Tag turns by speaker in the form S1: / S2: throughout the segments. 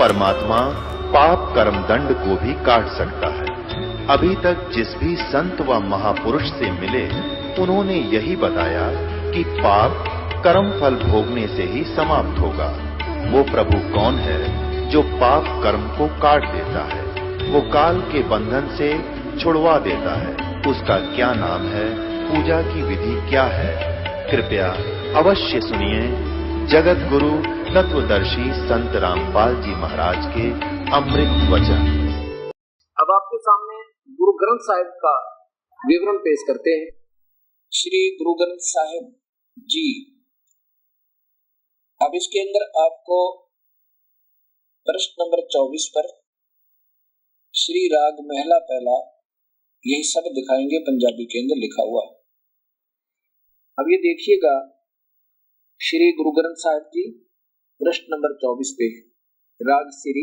S1: परमात्मा पाप कर्म दंड को भी काट सकता है। अभी तक जिस भी संत व महापुरुष से मिले, उन्होंने यही बताया कि पाप कर्म फल भोगने से ही समाप्त होगा। वो प्रभु कौन है जो पाप कर्म को काट देता है, वो काल के बंधन से छुड़वा देता है। उसका क्या नाम है, पूजा की विधि क्या है? कृपया अवश्य सुनिए जगत गुरु तत्वदर्शी संत रामपाल जी महाराज के अमृत वचन।
S2: अब आपके सामने गुरु ग्रंथ साहिब का विवरण पेश करते हैं। श्री गुरु ग्रंथ साहिब जी। अब इसके अंदर आपको प्रश्न नंबर 24 पर श्री राग महला पहला यही सब दिखाएंगे, पंजाबी के अंदर लिखा हुआ। अब ये देखिएगा, श्री गुरु ग्रंथ साहिब जी प्रश्न नंबर 24 पे राग श्री,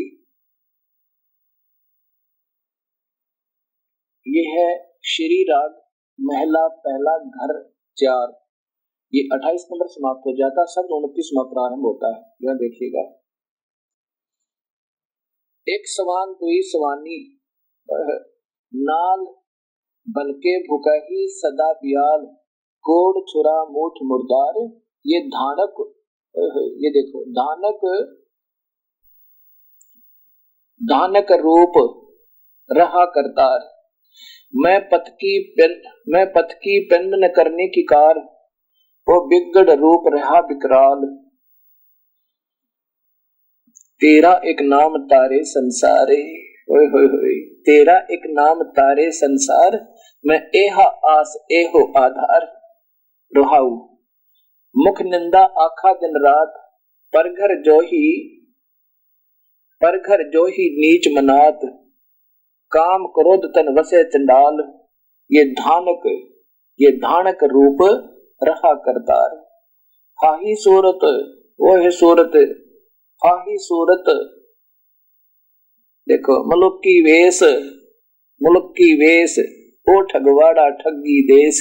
S2: ये है श्री राग महला पहला घर 4। ये 28 नंबर समाप्त हो जाता, सब 29वां प्रारंभ होता है। यह देखिएगा, एक सवान दुई सवानी नाल बलके भुकही सदा बियाल कोड छुरा मूठ मुर्दार। ये धानक, ये देखो धानक रूप रहा करतार। मैं पथ की पिंड न करने की कार, वो बिगड़ रूप रहा विकराल। तेरा एक नाम तारे संसारे, ओए होए होए, तेरा एक नाम तारे संसार। मैं एहा आस एहो आधार। रोहाऊ मुख निंदा आखा दिन रात, पर घर जो ही नीच मनात। काम क्रोध तन वसे चंडाल, ये धानक रूप रहा करतार। हाही सूरत वो है सूरत, हाही सूरत। देखो मुल्क की वेश ओ ठगवाड़ा ठगी देश।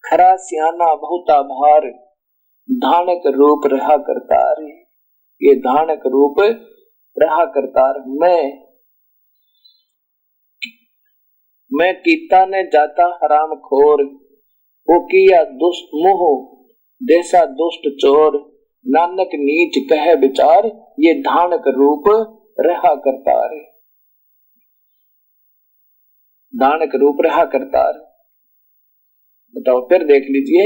S2: खरा सियाना बहुता भार, धानक रूप रहा करतार। ये धानक रूप रहा करतार। मैं कीता ने जाता हराम खोर, वो किया दुष्ट मुह देसा दुष्ट चोर। नानक नीच कह विचार, ये धानक रूप रहा करतार। धानक रूप रहा करतार। बताओ, फिर देख लीजिए,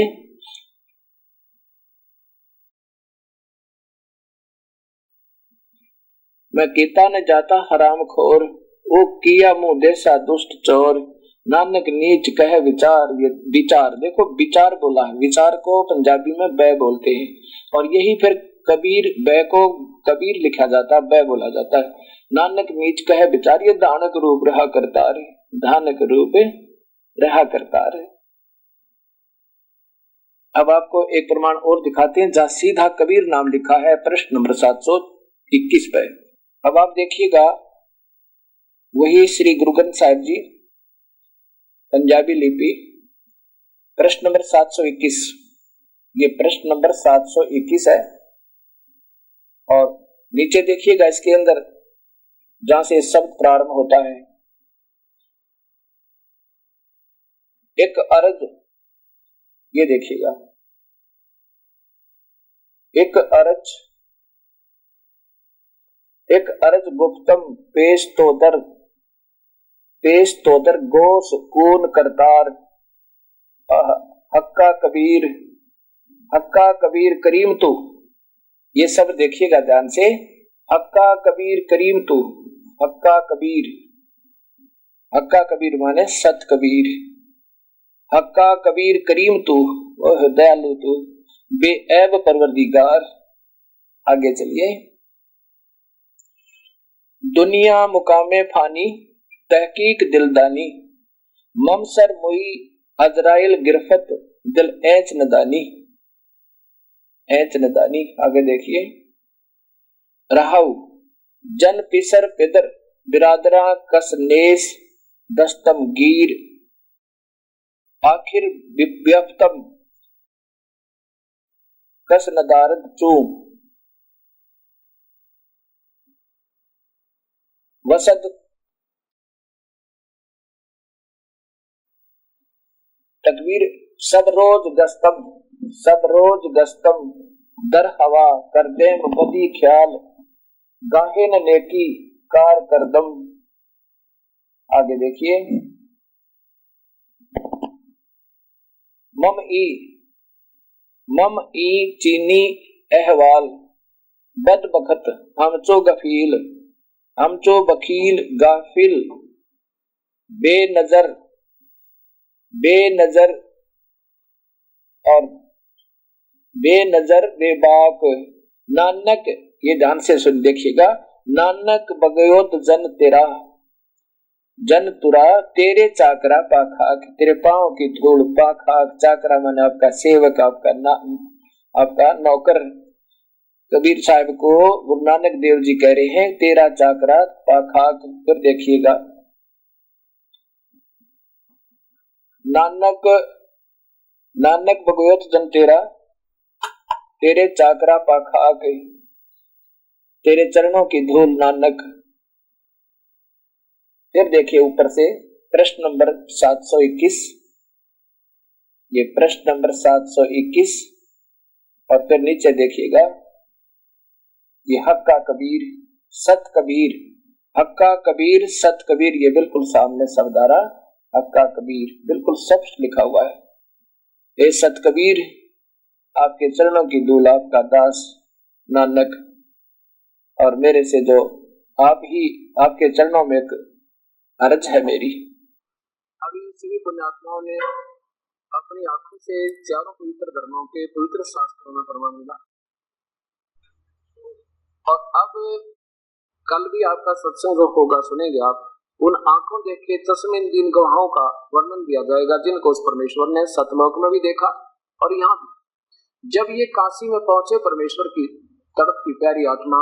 S2: मैं कीता ने जाता हराम खोर, वो किया मुंह देसा दुष्ट चोर। नानक नीच कह विचार। ये विचार देखो, विचार बोला है, विचार को पंजाबी में बै बोलते हैं, और यही फिर कबीर बै को कबीर लिखा जाता है, बै बोला जाता है। नानक नीच कह विचार, ये धानक रूप रहा करतार। धानक रूप रहा करतार। अब आपको एक प्रमाण और दिखाते हैं, जहां सीधा कबीर नाम लिखा है, प्रश्न नंबर 721 पे। अब आप देखिएगा, वही श्री गुरु ग्रंथ साहिब जी पंजाबी लिपि, प्रश्न नंबर 721। ये प्रश्न नंबर 721 है, और नीचे देखिएगा इसके अंदर जहां से शब्द प्रारंभ होता है, एक अर्ज। ये देखिएगा, एक अर्ज गुप्तम पेश तोदर गोस कून करतार। हक्का कबीर करीम तू। ये सब देखिएगा ध्यान से, हक्का कबीर करीम तू। हक्का कबीर माने सत कबीर। हक्का कबीर करीम तू, ओह दयालु तू, बेऐब परवरदिगार। आगे चलिए, दुनिया मुकामे फानी तहकीक दिलदानी। ममसर मुई अजराइल गिरफत दिल ऐच नदानी। आगे देखिए, रहाऊ जन पिसर पिदर बिरादरा कस नेस दस्तम गीर। आखिर व्याप्तम कस नदारद चूम। वसद तकबीर सब रोज गस्तम दर हवा कर देम बदी ख्याल गाहे न नेकी कार करदम। आगे देखिए मम ई चीनी अहवाल बद बखत हमचो बखील गाफिल बेनजर और बेनजर बेबाक नानक। ये ध्यान से सुन देखिएगा। नानक बगयोत जन तुरा तेरे चाकरा पाखाक, तेरे पांव की धूल पाखाक। चाकरा माने आपका सेवक, आपका नौकर। कबीर साहब को गुरु नानक देव जी कह रहे हैं तेरा चाकरा पाखाक। फिर देखिएगा नानक बगयोत जन तेरा तेरे चाकरा पाखाक, तेरे चरणों की धूल नानक। फिर देखिए ऊपर से प्रश्न नंबर 721, ये प्रश्न नंबर 721। और फिर नीचे देखिएगा ये हक्का कबीर सत कबीर, हक्का कबीर सत कबीर। ये बिल्कुल सामने शब्द आ रहा, हक्का कबीर बिल्कुल स्पष्ट लिखा हुआ है। ए सत कबीर आपके चरणों की धूल आपका दास नानक, और मेरे से जो आपके चरणों में एक अर्ज है मेरी। अभी सभी पुण्यात्माओं ने अपनी आंखों से चारों पवित्र धर्मों के पवित्र शास्त्रों में प्रमाण मिला। और अब कल भी आपका सत्संग होगा, सुनेंगे आप। उन आंखों देखे चश्मे दीन गवाहों का वर्णन दिया जाएगा जिनको उस परमेश्वर ने सतलोक में भी देखा और यहाँ भी। जब ये काशी में पहुंचे परमेश्वर की तरफ की प्यारी आत्मा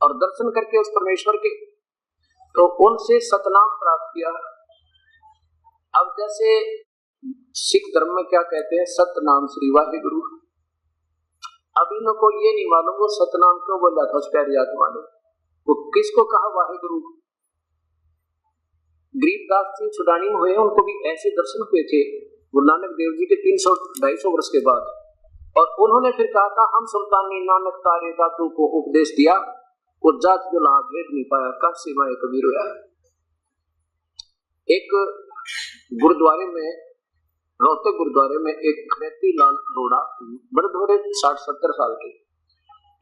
S2: और दर्शन करके उस परमेश्वर के, तो उनसे सतनाम प्राप्त किया। अब जैसे सिख धर्म में क्या कहते हैं, सतनाम श्री वाहिगुरु। अब इनको ये नहीं मालूम वो सतनाम क्यों बोला था उस प्यारी आत्मा ने, वो किसको कहा वाहिगुरु। गरीबदास जी छुड़ानी में हुए, उनको भी ऐसे दर्शन हुए थे गुरु नानक देव जी के 300-250 वर्ष के बाद। और उन्होंने फिर कहा था हम सुल्तानी नानक तारे दातू को उपदेश दिया, वो जात जो लाभ भेद नहीं पाया, कब सिवाय कबीर हुआ। एक गुरुद्वारे में, रोहतक गुरुद्वारे में एक खरेती लाल अरोड़ा, बड़े थोड़े 60-70 साल के,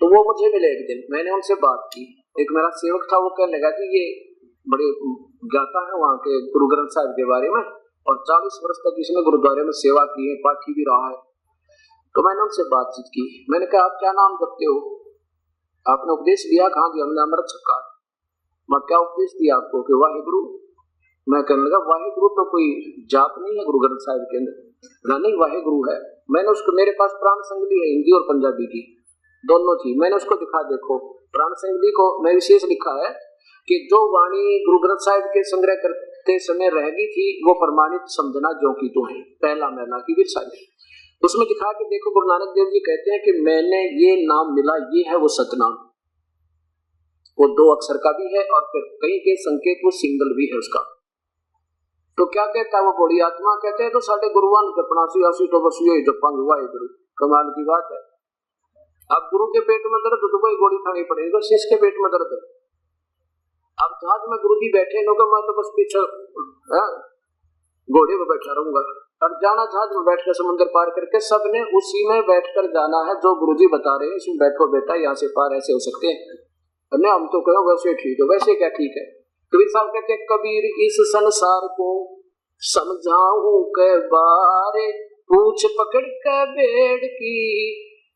S2: तो वो मुझे मिले एक दिन। मैंने उनसे बात की। एक मेरा सेवक था, वो कहने लगा कि ये बड़े ज्ञाता है वहाँ के गुरु ग्रंथ साहिब के बारे में, और 40 वर्ष तक इसने गुरुद्वारे में सेवा की है, पाठी भी रहा है। तो मैंने उनसे बातचीत की। मैंने कहा आप क्या नाम जपते हो, आपने उपदेश दिया? कहाँ दिया? हमने अमृत छका। मैं क्या उपदेश दिया आपको? कि वाहिगुरु। मैं कहने लगा वाहिगुरु तो कोई जाप नहीं है गुरु ग्रंथ साहिब के अंदर। नहीं वाहिगुरु है। मैंने उसको, मेरे पास प्राण संगली है हिंदी और पंजाबी की दोनों थी, मैंने उसको दिखा, देखो प्राण संगली को मैं विशेष लिखा है कि जो वाणी गुरु ग्रंथ साहिब के संग्रह करते समय रह गई थी वो प्रमाणित समझना जो की तो है, पहला महला की विरसाई। उसमें दिखा कि देखो गुरु नानक देव जी कहते हैं कि मैंने ये नाम मिला, ये है वो सतनाम। वो 2 अक्षर का भी है और फिर कहीं के संकेत वो सिंगल भी है उसका। तो क्या कहता है वो बड़ी आत्मा, कहते हैं तो साढ़े गुरुवान जपना सी आसी तो बस ये जपा हुआ है गुरु। कमाल की बात है। अब गुरु के पेट में दर्द तो कोई गोली खानी पड़ेगी, बस इसके पेट में दर्द है। अब जहाज में गुरु जी बैठे लोग, मैं तो बस पीछे घोड़े में बैठा रहूंगा, और जाना जहाज में बैठकर समुद्र पार करके, सबने उसी में बैठकर जाना है जो गुरुजी बता रहे हैं। इसमें बैठो बेटा, यहाँ से पार ऐसे हो सकते हैं। हम तो कहो वैसे ठीक है, वैसे क्या ठीक है। कबीर साहब कहते हैं कबीर इस संसार को समझाऊं के बारे, पूछ पकड़ के बेड़ की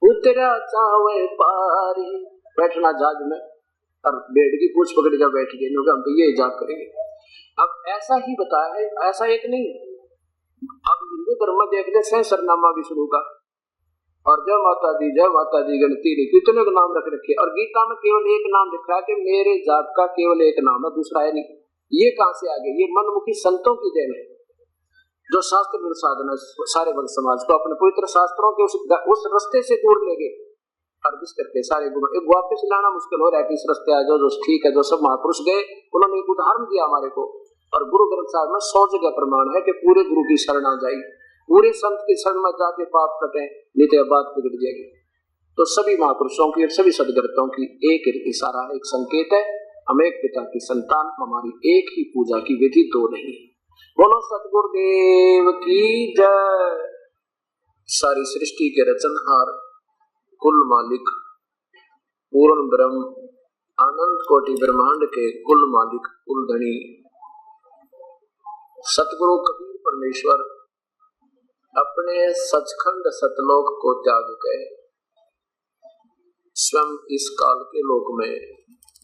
S2: उतरा चावे पारे। बैठना जहाज में और बेड़ की पूछ पकड़ के बैठ गए लोग, हम तो ये जाप करेंगे। अब ऐसा ही बताया है, ऐसा एक नहीं। अब हिंदू धर्म में देख ले सरनामा विष्णु का और जय माता दी गणती रे, कितने का नाम रख रखे। और गीता में केवल एक नाम लिखा है कि मेरे जाप का केवल एक नाम है, दूसरा है नहीं। ये कहां से आ गए? ये मनमुखी संतों की देन है जो शास्त्र प्रसादन सारे वर्ग समाज को अपने पवित्र शास्त्रों के उस रास्ते से दूर ले गए और जिस करके सारे गुरु एक वापस लाना मुश्किल हो रहा है कि इस रास्ते आ जाओ जो ठीक है। जो सब महापुरुष गए उन्होंने एक उदाहरण दिया हमारे को, और गुरु ग्रंथ साहिब में 100 जगह प्रमाण है कि पूरे गुरु की शरण आ जाए, पूरे संत की शरण में जाके पाप कटे, नहीं तो बात बिगड़ जाएगी। तो सभी महापुरुषों की और सभी सदगुरुओं की एक इशारा, एक संकेत है, हम एक पिता की संतान, हमारी एक ही पूजा की विधि, दो नहीं। बोलो सतगुरुदेव की जय। सारी सृष्टि के रचनहार, कुल मालिक, पूर्ण ब्रह्म, अनंत कोटि ब्रह्मांड के कुल मालिक, कुल धनी सतगुरु कबीर परमेश्वर अपने सचखंड सतलोक को त्याग के स्वयं इस काल के लोक में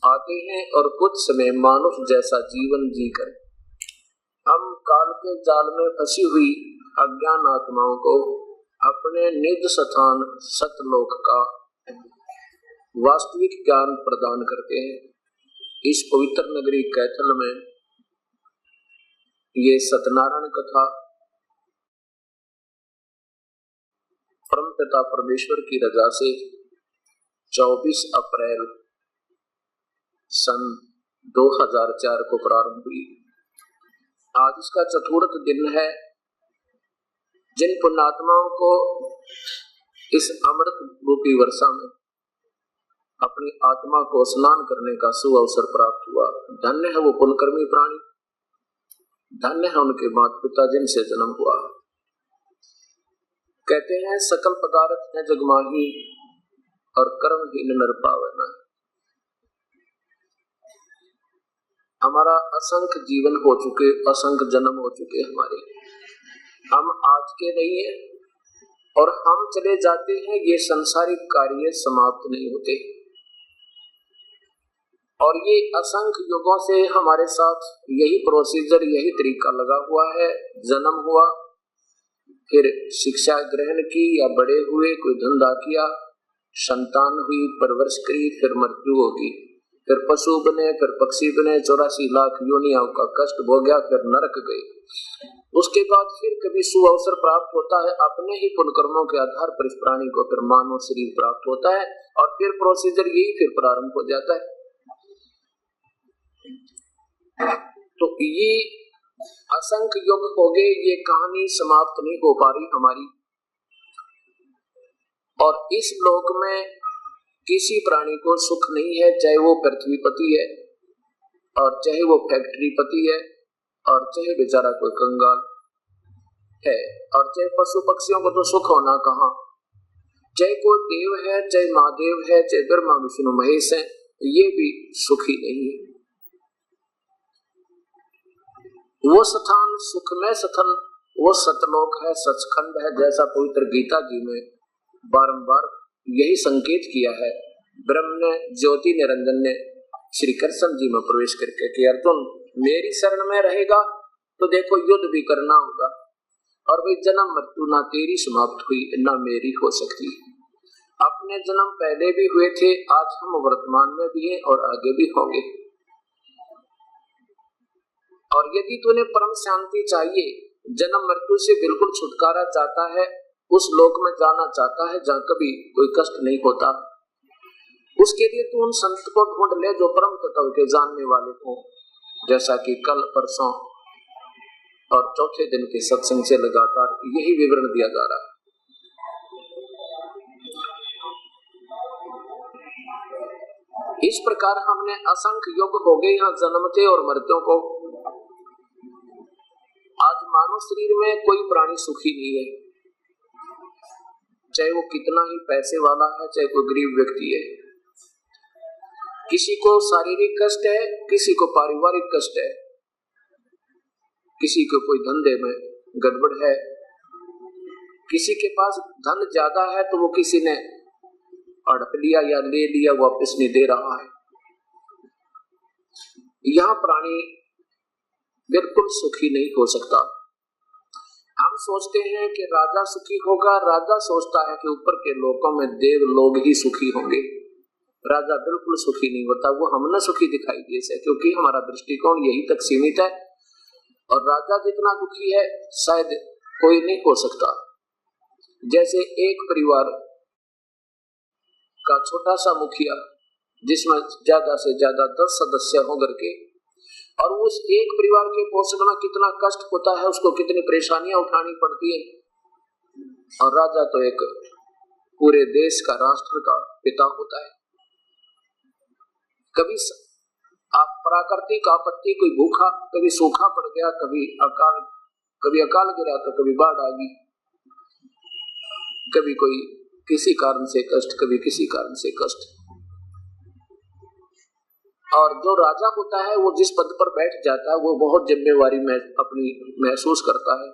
S2: आते हैं और कुछ समय मानुष जैसा जीवन जीकर हम काल के जाल में फंसी हुई अज्ञान आत्माओं को अपने निज स्थान सतलोक का वास्तविक ज्ञान प्रदान करते हैं। इस पवित्र नगरी कैथल में ये सत्यनारायण कथा परमपिता परमेश्वर की रजा से 24 अप्रैल सन 2004 को प्रारंभ हुई। आज इसका चतुर्थ दिन है। जिन पुण्यात्माओं को इस अमृत रूपी वर्षा में अपनी आत्मा को स्नान करने का सुअवसर प्राप्त हुआ, धन्य है वो पुण्यकर्मी प्राणी, धन्य है उनके माता पिता जिनसे जन्म हुआ। कहते हैं सकल पदार्थ है जगमाही और कर्महीन नर पावे न। हमारा असंख्य जीवन हो चुके, असंख्य जन्म हो चुके हमारे, हम आज के नहीं है और हम चले जाते हैं। ये संसारिक कार्य समाप्त नहीं होते और ये असंख्य युगों से हमारे साथ यही प्रोसीजर, यही तरीका लगा हुआ है। जन्म हुआ, फिर शिक्षा ग्रहण की या बड़े हुए, कोई धंधा किया, संतान हुई, परवरिश करी, फिर मृत्यु होगी, फिर पशु बने, फिर पक्षी बने, 84 लाख योनियों का कष्ट भोगा, फिर नरक गए। उसके बाद फिर कभी सुअवसर प्राप्त होता है, अपने ही पुण्यकर्मों के आधार पर इस प्राणी को फिर मानव शरीर प्राप्त होता है और फिर प्रोसीजर यही फिर प्रारंभ हो जाता है। तो ये असंख्य युग हो गए, ये कहानी समाप्त नहीं हो पा रही हमारी। और इस लोक में किसी प्राणी को सुख नहीं है, चाहे वो पृथ्वीपति है और चाहे वो फैक्ट्रीपति है और चाहे बेचारा कोई कंगाल है और चाहे पशु पक्षियों को तो सुख होना कहाँ, चाहे कोई देव है, चाहे महादेव है, चाहे ब्रह्मा विष्णु महेश है, ये भी सुखी नहीं है। वो स्थान सुखमय स्थल, वो सतलोक है, सचखंड है, जैसा पवित्र गीता जी में बारंबार यही संकेत किया है। ब्रह्म ने, ज्योति निरंजन ने श्री कृष्ण जी में प्रवेश करके कि अर्जुन मेरी शरण में रहेगा तो देखो युद्ध भी करना होगा और भाई जन्म मृत्यु ना तेरी समाप्त हुई ना मेरी हो सकती। अपने जन्म पहले भी हुए थे, आज हम वर्तमान में भी हैं और आगे भी होंगे। और यदि तूने परम शांति चाहिए, जन्म मृत्यु से बिल्कुल छुटकारा चाहता है, उस लोक में जाना चाहता है जहाँ कभी कोई कष्ट नहीं होता, उसके लिए तू उन संत को ढूंढ ले जो परम तत्व के जानने वाले हों, जैसा कि कल परसों और चौथे दिन के सत्संग से लगातार यही विवरण दिया जा रहा है। इस प्रकार हमने असंख्य युग हो गए यहाँ जन्मते और मरते को। आज मानव शरीर में कोई प्राणी सुखी नहीं है, चाहे वो कितना ही पैसे वाला है, चाहे कोई गरीब व्यक्ति है। किसी को शारीरिक कष्ट है, किसी को पारिवारिक कष्ट है, किसी को कोई धंधे में गड़बड़ है, किसी के पास धन ज्यादा है तो वो किसी ने हड़प लिया या ले लिया, वापस नहीं दे रहा है। यह प्राणी बिल्कुल सुखी नहीं हो सकता। हम सोचते हैं कि राजा सुखी होगा, राजा सोचता है कि ऊपर के लोकों में देव लोग ही सुखी होंगे। राजा बिल्कुल सुखी नहीं होता, वो हमने सुखी दिखाई दिए से, क्योंकि हमारा दृष्टिकोण यही तक सीमित है। और राजा जितना दुखी है शायद कोई नहीं हो सकता। जैसे एक परिवार का छोटा सा मुखिया जिसमें ज्यादा से ज्यादा 10 सदस्य होकर के और उस एक परिवार के पोषण में कितना कष्ट होता है, उसको कितनी परेशानियां उठानी पड़ती है। और राजा तो एक पूरे देश का, राष्ट्र का पिता होता है। कभी आप प्राकृतिक आपत्ति, कोई भूखा, कभी सूखा पड़ गया, कभी अकाल गिरा, तो कभी बाढ़ आ गई, कभी कोई किसी कारण से कष्ट, कभी किसी कारण से कष्ट। और जो राजा होता है वो जिस पद पर बैठ जाता है वो बहुत जिम्मेवारी में अपनी महसूस करता है।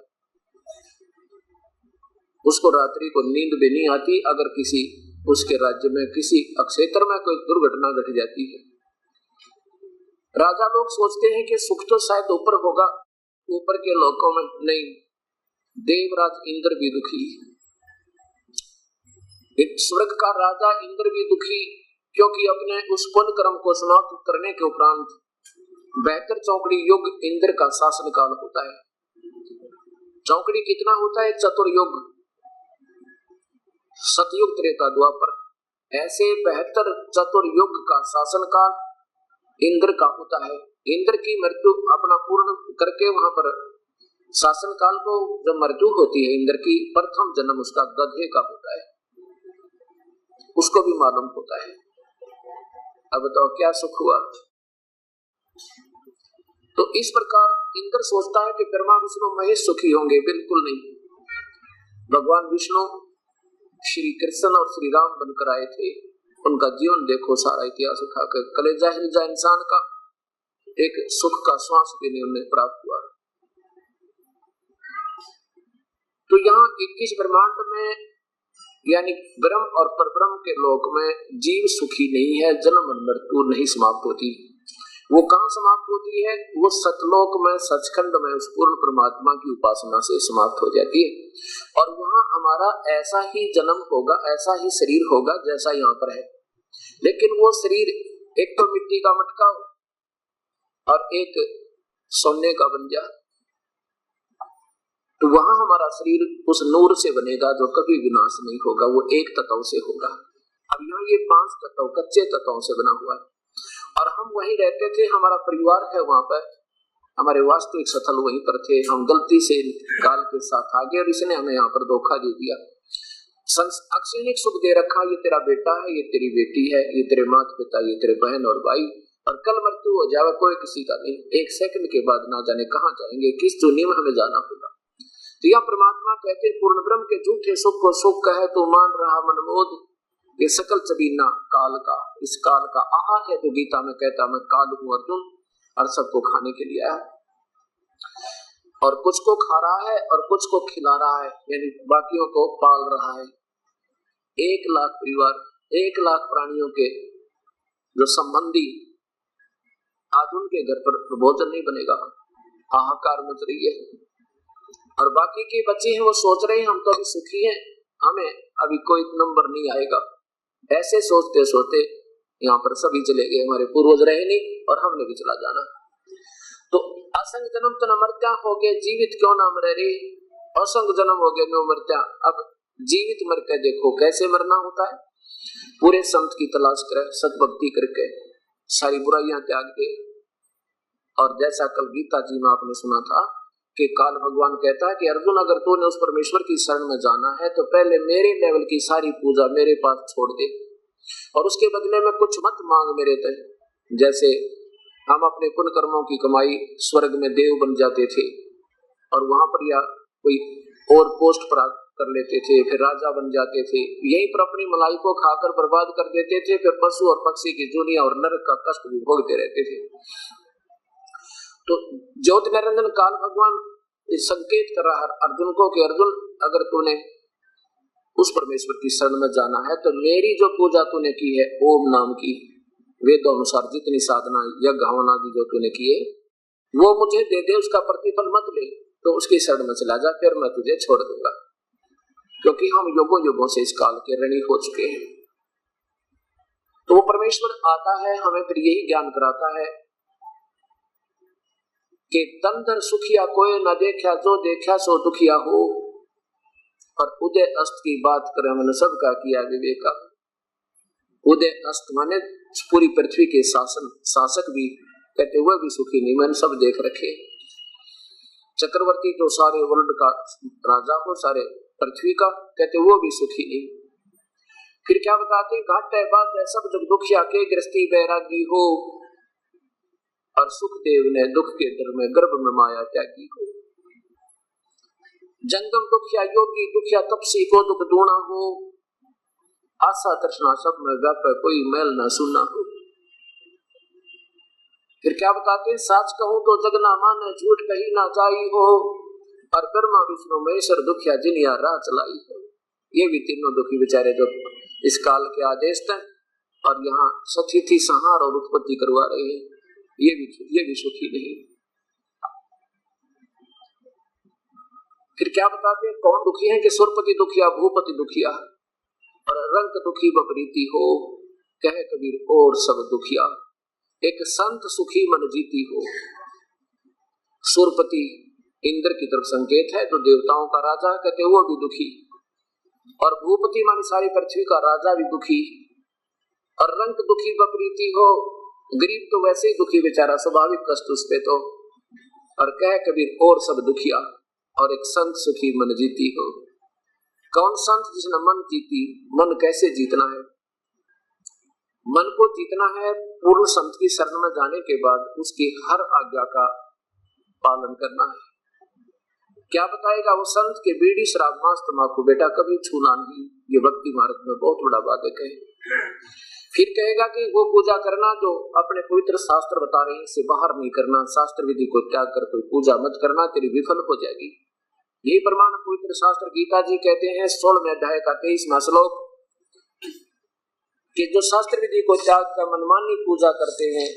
S2: उसको रात्रि को नींद भी नहीं आती अगर किसी उसके राज्य में किसी क्षेत्र में कोई दुर्घटना घट जाती है। राजा लोग सोचते हैं कि सुख तो शायद ऊपर होगा, ऊपर के लोकों में नहीं। देवराज इंद्र भी दुखी, स्वर्ग का राजा इंद्र भी दुखी, क्योंकि अपने उस पुण्य कर्म को समाप्त करने के उपरांत बेहतर चौकड़ी युग इंद्र का शासन काल होता है। चौकड़ी कितना होता है? चतुर्युग, सतयुग, त्रेता, द्वापर, ऐसे 72 चतुर्युग का शासन काल इंद्र का होता है। इंद्र की मृत्यु अपना पूर्ण करके वहां पर शासन काल को जब मृत्यु होती है इंद्र की, प्रथम जन्म उसका गधे का होता है, उसको भी मालूम होता है। अब बताओ क्या सुख हुआ? तो इस प्रकार इंद्र सोचता है कि ब्रह्मा विष्णु महेश सुखी होंगे, बिल्कुल नहीं। भगवान विष्णु श्री कृष्ण और श्री राम बनकर आए थे, उनका जीवन देखो, सारा इतिहास उठाकर कलेजा हिल जाए इंसान का, एक सुख का श्वास भी उन्हें प्राप्त हुआ। तो यहाँ 21 ब्रह्मांड में यानी ब्रह्म और परब्रह्म के लोक में जीव सुखी नहीं है, जन्म और मृत्यु नहीं समाप्त होती। वो कहाँ समाप्त होती है? वो सतलोक में, सचखंड में, उस पूर्ण परमात्मा की उपासना से समाप्त हो जाती है। और वहां हमारा ऐसा ही जन्म होगा, ऐसा ही शरीर होगा जैसा यहाँ पर है, लेकिन वो शरीर एक तो मिट्टी का मटका हो और एक सोने का बन जाए, तो वहां हमारा शरीर उस नूर से बनेगा जो कभी विनाश नहीं होगा, वो एक तत्व से होगा। अब यहाँ ये 5 तत्व कच्चे तत्वों से बना हुआ है और हम वहीं रहते थे, हमारा परिवार है वहां पर, हमारे वास्तविक स्थल वहीं पर थे। हम गलती से काल के साथ आ गए और इसने हमें यहाँ पर धोखा दे दिया। अक्षणिक सुख दे रखा, ये तेरा बेटा है, ये तेरी बेटी है, ये तेरे माता पिता, ये तेरे बहन और भाई, और कल मृत्यु हो जाए कोई किसी का नहीं, एक सेकंड के बाद ना जाने कहाँ जाएंगे, किस दुनिया में हमें जाना होगा। तो यह परमात्मा कहते पूर्ण ब्रह्म के झूठे सुख को सुख कहे तो मान रहा मनमोद, ये सकल चबीना काल का, इस काल का आहार है। तो गीता में कहता मैं काल हूँ अर्जुन, और सबको खाने के लिए आया, और कुछ को खा रहा है और कुछ को खिला रहा है, यानी बाकियों को पाल रहा है। 1 लाख परिवार, 1 लाख प्राणियों के जो संबंधी, आज उनके घर पर भोजन नहीं बनेगा, हाहाकार मच रही है। और बाकी के बच्चे हैं वो सोच रहे हैं हम तो अभी सुखी हैं, हमें अभी कोई नंबर नहीं आएगा। ऐसे सोचते सोचते यहाँ पर सभी चले गए, हमारे पूर्वज रहे नहीं और हमने भी चला जाना। तो असंग जन्म तो न मरत्या हो गए, जीवित क्यों ना मरे रे, असंग जन्म हो गए नो मरत्या। अब जीवित मर के देखो कैसे मरना होता है। पूरे संत की तलाश करे, सत भक्ति करके, सारी बुराइयां त्याग के। और जैसा कल गीता जी में आपने सुना था कि काल भगवान कहता है कि अर्जुन अगर तूने उस परमेश्वर की शरण में जाना है तो पहले मेरे लेवल की सारी पूजा मेरे पास छोड़ दे, और उसके बदले में कुछ मत मांग मेरे से। जैसे हम अपने पुण्य कर्मों की कमाई स्वर्ग में देव बन जाते थे और वहां पर या कोई और पोस्ट प्राप्त कर लेते थे, फिर राजा बन जाते थे, यहीं पर अपनी मलाई को खाकर बर्बाद कर देते थे, फिर पशु और पक्षी की दुनिया और नरक का कष्ट भी भोगते रहते थे। तो ज्योति निरंजन काल भगवान संकेत कर रहा है अर्जुन को कि अर्जुन अगर तूने उस परमेश्वर की शरण में जाना है तो मेरी जो पूजा तूने की है ओम नाम की, वेदों अनुसार जितनी साधना यज्ञ हवन आदि जो तूने किए वो मुझे दे दे, उसका प्रतिफल मत ले, तो उसकी शरण में चला जा, फिर मैं तुझे छोड़ दूंगा। क्योंकि हम युगों युगों से इस काल के ऋणी हो चुके हैं। तो वो परमेश्वर आता है, हमें फिर यही ज्ञान कराता है कि तन धन सुखिया कोई न देखा, जो देखा सो दुखिया हो। और उदय अस्त की बात करें, मैंने सबका किया विवेका। उदय अस्त माने पूरी पृथ्वी के शासक भी कहते वह भी सुखी नहीं, मैंने सब देख रखे। चक्रवर्ती जो सारे वर्ल्ड का राजा हो, सारे पृथ्वी का, कहते वो भी सुखी नहीं। फिर क्या बताते, घाट है बात है सब जग दुखिया के, गृहस्थी बैरागी हो, और सुखदेव ने दुख के दर में गर्भ में माया त्यागी हो। जंगम दुखिया योगी दुखिया तपसी को दुख दूना हो, आशा तृष्णा सब में व्यापक कोई मैल न सुना हो। फिर क्या बताते, साच कहूं तो जग ना माने, झूठ कही ना जाई हो, और ब्रह्मा विष्णु महेश्वर दुखिया जिनिया राह चलाई हो। ये भी तीनों दुखी बेचारे जो इस काल के आदेश थे और यहाँ सतिथि संहार और उत्पत्ति करवा रहे हैं, ये भी सुखी नहीं। फिर क्या बताते, कौन दुखी है कि सुरपति दुखिया भूपति दुखिया, और रंग दुखी बपरीति हो, कहे कबीर और सब दुखिया। एक संत सुखी मन जीती हो। सुरपति इंद्र की तरफ संकेत है, तो देवताओं का राजा कहते वो भी दुखी, और भूपति मानी सारी पृथ्वी का राजा भी दुखी, और रंग दुखी बपरीति हो, गरीब तो वैसे ही दुखी बेचारा, स्वाभाविक कष्ट उस पे तो, और कहे कबीर और सब दुखिया, और एक संत सुखी मन जीती हो। कौन संत जिसने मन जीती? मन कैसे जीतना है? मन को जीतना है पूर्ण संत की शरण में जाने के बाद उसकी हर आज्ञा का पालन करना है। क्या बताएगा वो संत के बीड़ी शराब मांस तंबाकू बेटा कभी छूना नहीं, ये भक्ति मार्ग में बहुत बड़ा बाधक है। फिर कहेगा कि वो पूजा करना जो अपने पवित्र शास्त्र बता रहे हैं इससे बाहर नहीं करना, शास्त्र विधि को त्याग कर कोई पूजा मत करना, तेरी विफल हो जाएगी। यही प्रमाण पवित्र शास्त्र गीता जी कहते हैं 16वें अध्याय का 23वां श्लोक, कि जो शास्त्र विधि को त्याग कर मनमानी पूजा करते हैं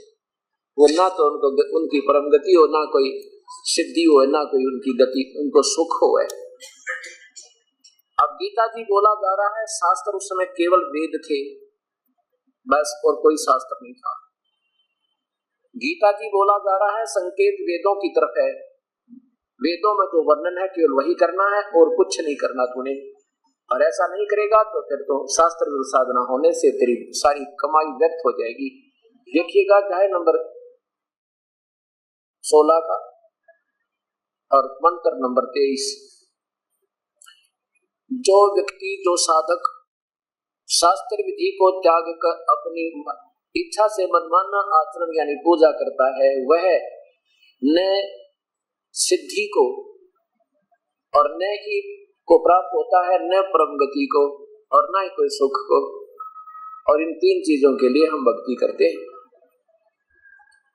S2: वो ना तो उनकी परम गति हो, ना कोई सिद्धि हो, ना कोई उनकी गति, उनको सुख हो। अब गीता जी बोला जा रहा है शास्त्र उस समय केवल वेद थे बस, और कोई शास्त्र नहीं था। गीता जी बोला जा रहा है संकेत वेदों की तरफ है, वेदों में जो वर्णन है केवल वही करना है और कुछ नहीं करना तूने, और ऐसा नहीं करेगा तो फिर तो शास्त्र विरुद्ध साधना होने से तेरी सारी कमाई व्यर्थ हो जाएगी। देखिएगा अध्याय नंबर 16 का और मंत्र नंबर 23। जो व्यक्ति, जो साधक शास्त्र विधि को त्याग कर अपनी इच्छा से मनमाना आचरण यानी पूजा करता है, वह न सिद्धि को और न ही को प्राप्त होता है, न परम गति को और न ही कोई सुख को, और इन तीन चीजों के लिए हम भक्ति करते हैं।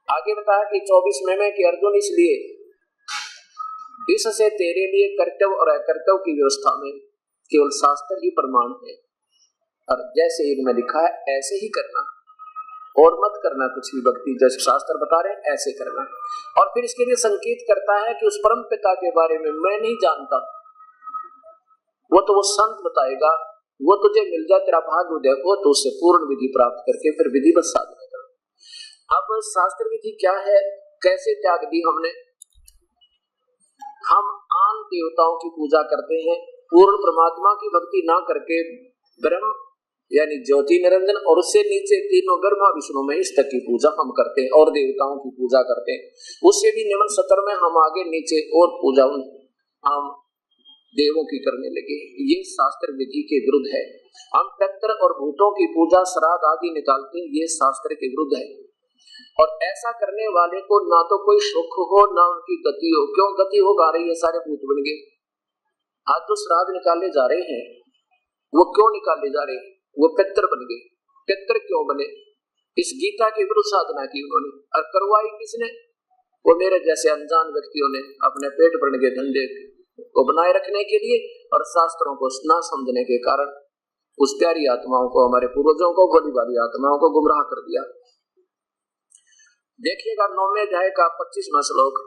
S2: आगे बताया कि 24वें में कि अर्जुन इसलिए इससे तेरे लिए कर्तव्य और अकर्तव्य की व्यवस्था में केवल शास्त्र ही प्रमाण है, और जैसे इनमें लिखा है ऐसे ही करना और मत करना कुछ भी, भक्ति जैसे शास्त्र बता रहे हैं ऐसे करना। और फिर इसके लिए संकेत करता है कि उस परम पिता के बारे में मैं नहीं जानता, वो तो वो संत बताएगा, वो तुझे मिल जाए, तेरा भाग्य देखो तो उससे पूर्ण विधि प्राप्त करके फिर विधिवत साधना करो। अब शास्त्र विधि क्या है, कैसे त्याग दी हमने? हम आन देवताओं की पूजा करते हैं, पूर्ण परमात्मा की भक्ति ना करके ब्रह्म यानी ज्योति निरंजन और उससे नीचे तीनों ब्रह्मा विष्णु महेश तक की पूजा हम करते हैं और देवताओं की पूजा करते हैं। उससे भी निम्न स्तर में हम आगे नीचे और पूजा हम देवों की करने लगे। ये शास्त्र विधि के विरुद्ध है। हम पितर और भूतों की पूजा श्राद्ध आदि निकालते हैं, ये शास्त्र के विरुद्ध है। और ऐसा करने वाले को ना तो कोई सुख हो ना उनकी गति हो। क्यों गति हो गा रही है? सारे भूत बन गए। आज जो श्राद्ध निकाले जा रहे हैं वो क्यों निकाले जा रहे हैं? वो पितर बन गए। पितर क्यों बने? इस गीता के विरुद्ध साधना की उन्होंने, और करवाई किसने? वो मेरे जैसे अनजान व्यक्तियों ने अपने पेट भरने के धंधे को बनाए रखने के लिए और शास्त्रों को ना समझने के कारण उस प्यारी आत्माओं को, हमारे पूर्वजों को, भोली भाली आत्माओं को गुमराह कर दिया। देखिएगा 9वें अध्याय का 25वां श्लोक,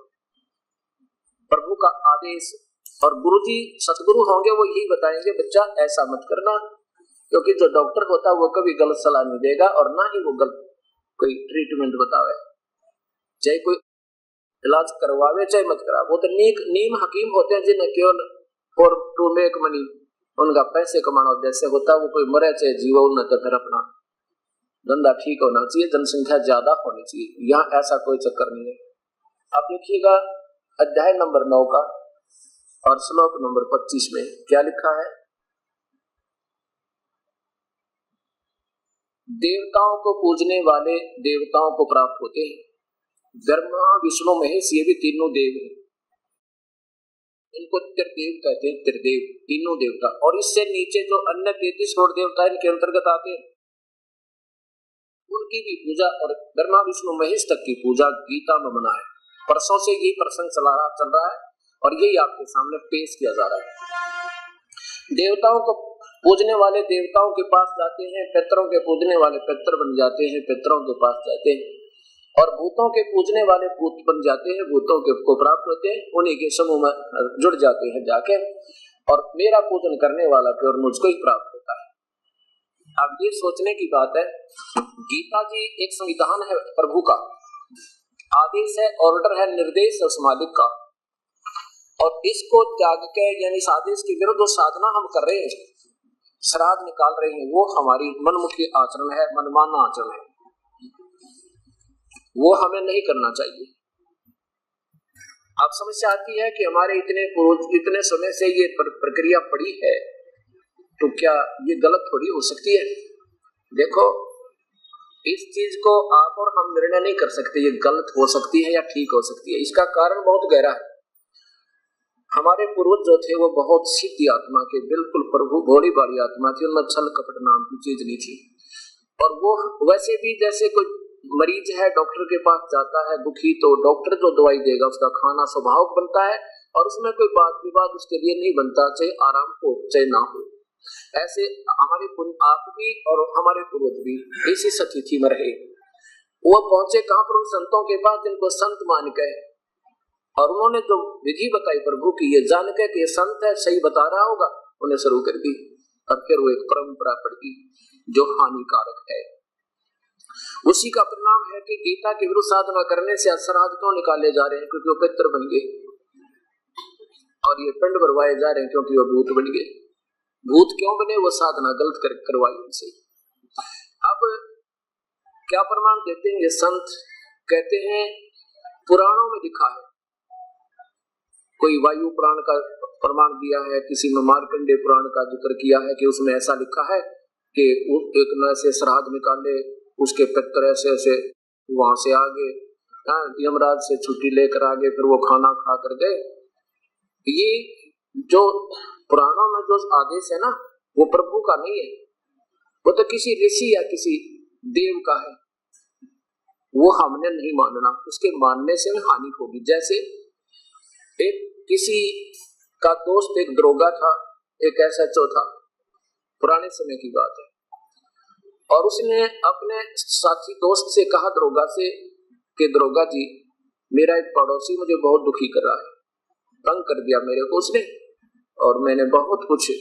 S2: प्रभु का आदेश। और गुरुजी सतगुरु होंगे वो यही बताएंगे बच्चा ऐसा मत करना, क्योंकि जो डॉक्टर होता है वो कभी गलत सलाह नहीं देगा और ना ही वो गलत कोई ट्रीटमेंट बतावे, चाहे कोई इलाज करवावे चाहे मत करावे। वो तो नीम हकीम होते हैं जिन्हें केवल और टू मेक मनी, उनका पैसे कमाना उद्देश्य होता है। वो कोई मरे चाहे जीवो न तो फिर अपना धंधा ठीक होना चाहिए, जनसंख्या ज्यादा होनी चाहिए, यहाँ ऐसा कोई चक्कर नहीं है। आप देखिएगा अध्याय नंबर 9 का और श्लोक नंबर 25 में क्या लिखा है, देवताओं को पूजने वाले देवताओं को प्राप्त होते हैं, ब्रह्मा विष्णु महेश ये भी तीनों देव हैं, इनको त्रिदेव कहते हैं, त्रिदेव तीनों देवता। और इससे नीचे जो अन्य 33 करोड़ देवता इनके अंतर्गत आते हैं उनकी भी पूजा और ब्रह्मा विष्णु महेश तक की पूजा गीता में मना है। परसों से यही प्रसंग चल रहा है और यही आपके सामने पेश किया जा रहा है। देवताओं को पूजने वाले देवताओं के पास जाते हैं, पितरों के पूजने वाले पितर बन जाते हैं, पितरों के पास जाते हैं, और भूतों के पूजने वाले भूत बन जाते हैं, भूतों के को प्राप्त होते हैं, उन्हीं के समूह में जुड़ जाते हैं जाके, और मेरा पूजन करने वाला केवल मुझको ही प्राप्त होता है। अब ये सोचने की बात है, गीता जी एक संविधान है प्रभु का, आदेश है, ऑर्डर है, निर्देश है उस मालिक का, और इसको त्याग के यानी इस आदेश के विरुद्ध साधना हम कर रहे हैं, श्राद्ध निकाल रहे हैं, वो हमारी मनमुखी आचरण है, मनमाना आचरण है, वो हमें नहीं करना चाहिए। अब समस्या आती है कि हमारे इतने समय से ये प्रक्रिया पड़ी है, तो क्या ये गलत थोड़ी हो सकती है? देखो, इस चीज को आप और हम निर्णय नहीं कर सकते ये गलत हो सकती है या ठीक हो सकती है। इसका कारण बहुत गहरा है। हमारे पूर्वज जो थे वो बहुत सीधी आत्मा के, बिल्कुल प्रभु भोली भाली आत्मा थी, उनमें छल कपट नाम की चीज नहीं थी। और वो वैसे भी जैसे कोई मरीज है डॉक्टर के पास जाता है दुखी, तो डॉक्टर जो दवाई देगा उसका खाना स्वभाव बनता है और उसमें कोई बात विवाद उसके लिए नहीं बनता, चाहे आराम हो चाहे ना हो। ऐसे हमारे आप भी और हमारे पूर्वज भी इसी स्थिति में रहे। वो पहुंचे कहां पर? उन संतों के पास जिनको संत मान गए, और उन्होंने जो विधि बताई प्रभु की, ये जान के कि ये संत है, सही बता रहा होगा, उन्हें शुरू कर दी। और फिर वो एक परंपरा पड़ गई जो हानिकारक है। उसी का परिणाम है कि गीता के विरुद्ध साधना करने से श्राद्ध क्यों निकाले जा रहे हैं? क्योंकि वो पितर बन गए, और ये पिंड भरवाए जा रहे हैं क्योंकि वो भूत बन गए। भूत क्यों बने? वो साधना गलत करवाई उनसे। अब क्या प्रमाण देते हैं ये संत? कहते हैं पुराणों में लिखा है, कोई वायु पुराण का प्रमाण दिया है, किसी में मार्कंडेय पुराण का जिक्र किया है कि उसमें ऐसा लिखा है कि एक न से श्राद्ध निकाले, उसके पितर ऐसे ऐसे वहां से आगे यमराज से छुट्टी लेकर आगे, फिर वो खाना खा कर गए। ये जो पुराणों में जो आदेश है ना, वो प्रभु का नहीं है, वो तो किसी ऋषि या किसी देव का है। वो हमने नहीं मानना, उसके मानने से हानि होगी। जैसे एक किसी का दोस्त एक दरोगा था, एक SHO था, पुराने समय की बात है, और उसने अपने साथी दोस्त से कहा दरोगा से कि दरोगा जी, मेरा एक पड़ोसी मुझे बहुत दुखी कर रहा है, तंग कर दिया मेरे को उसने, और मैंने बहुत कुछ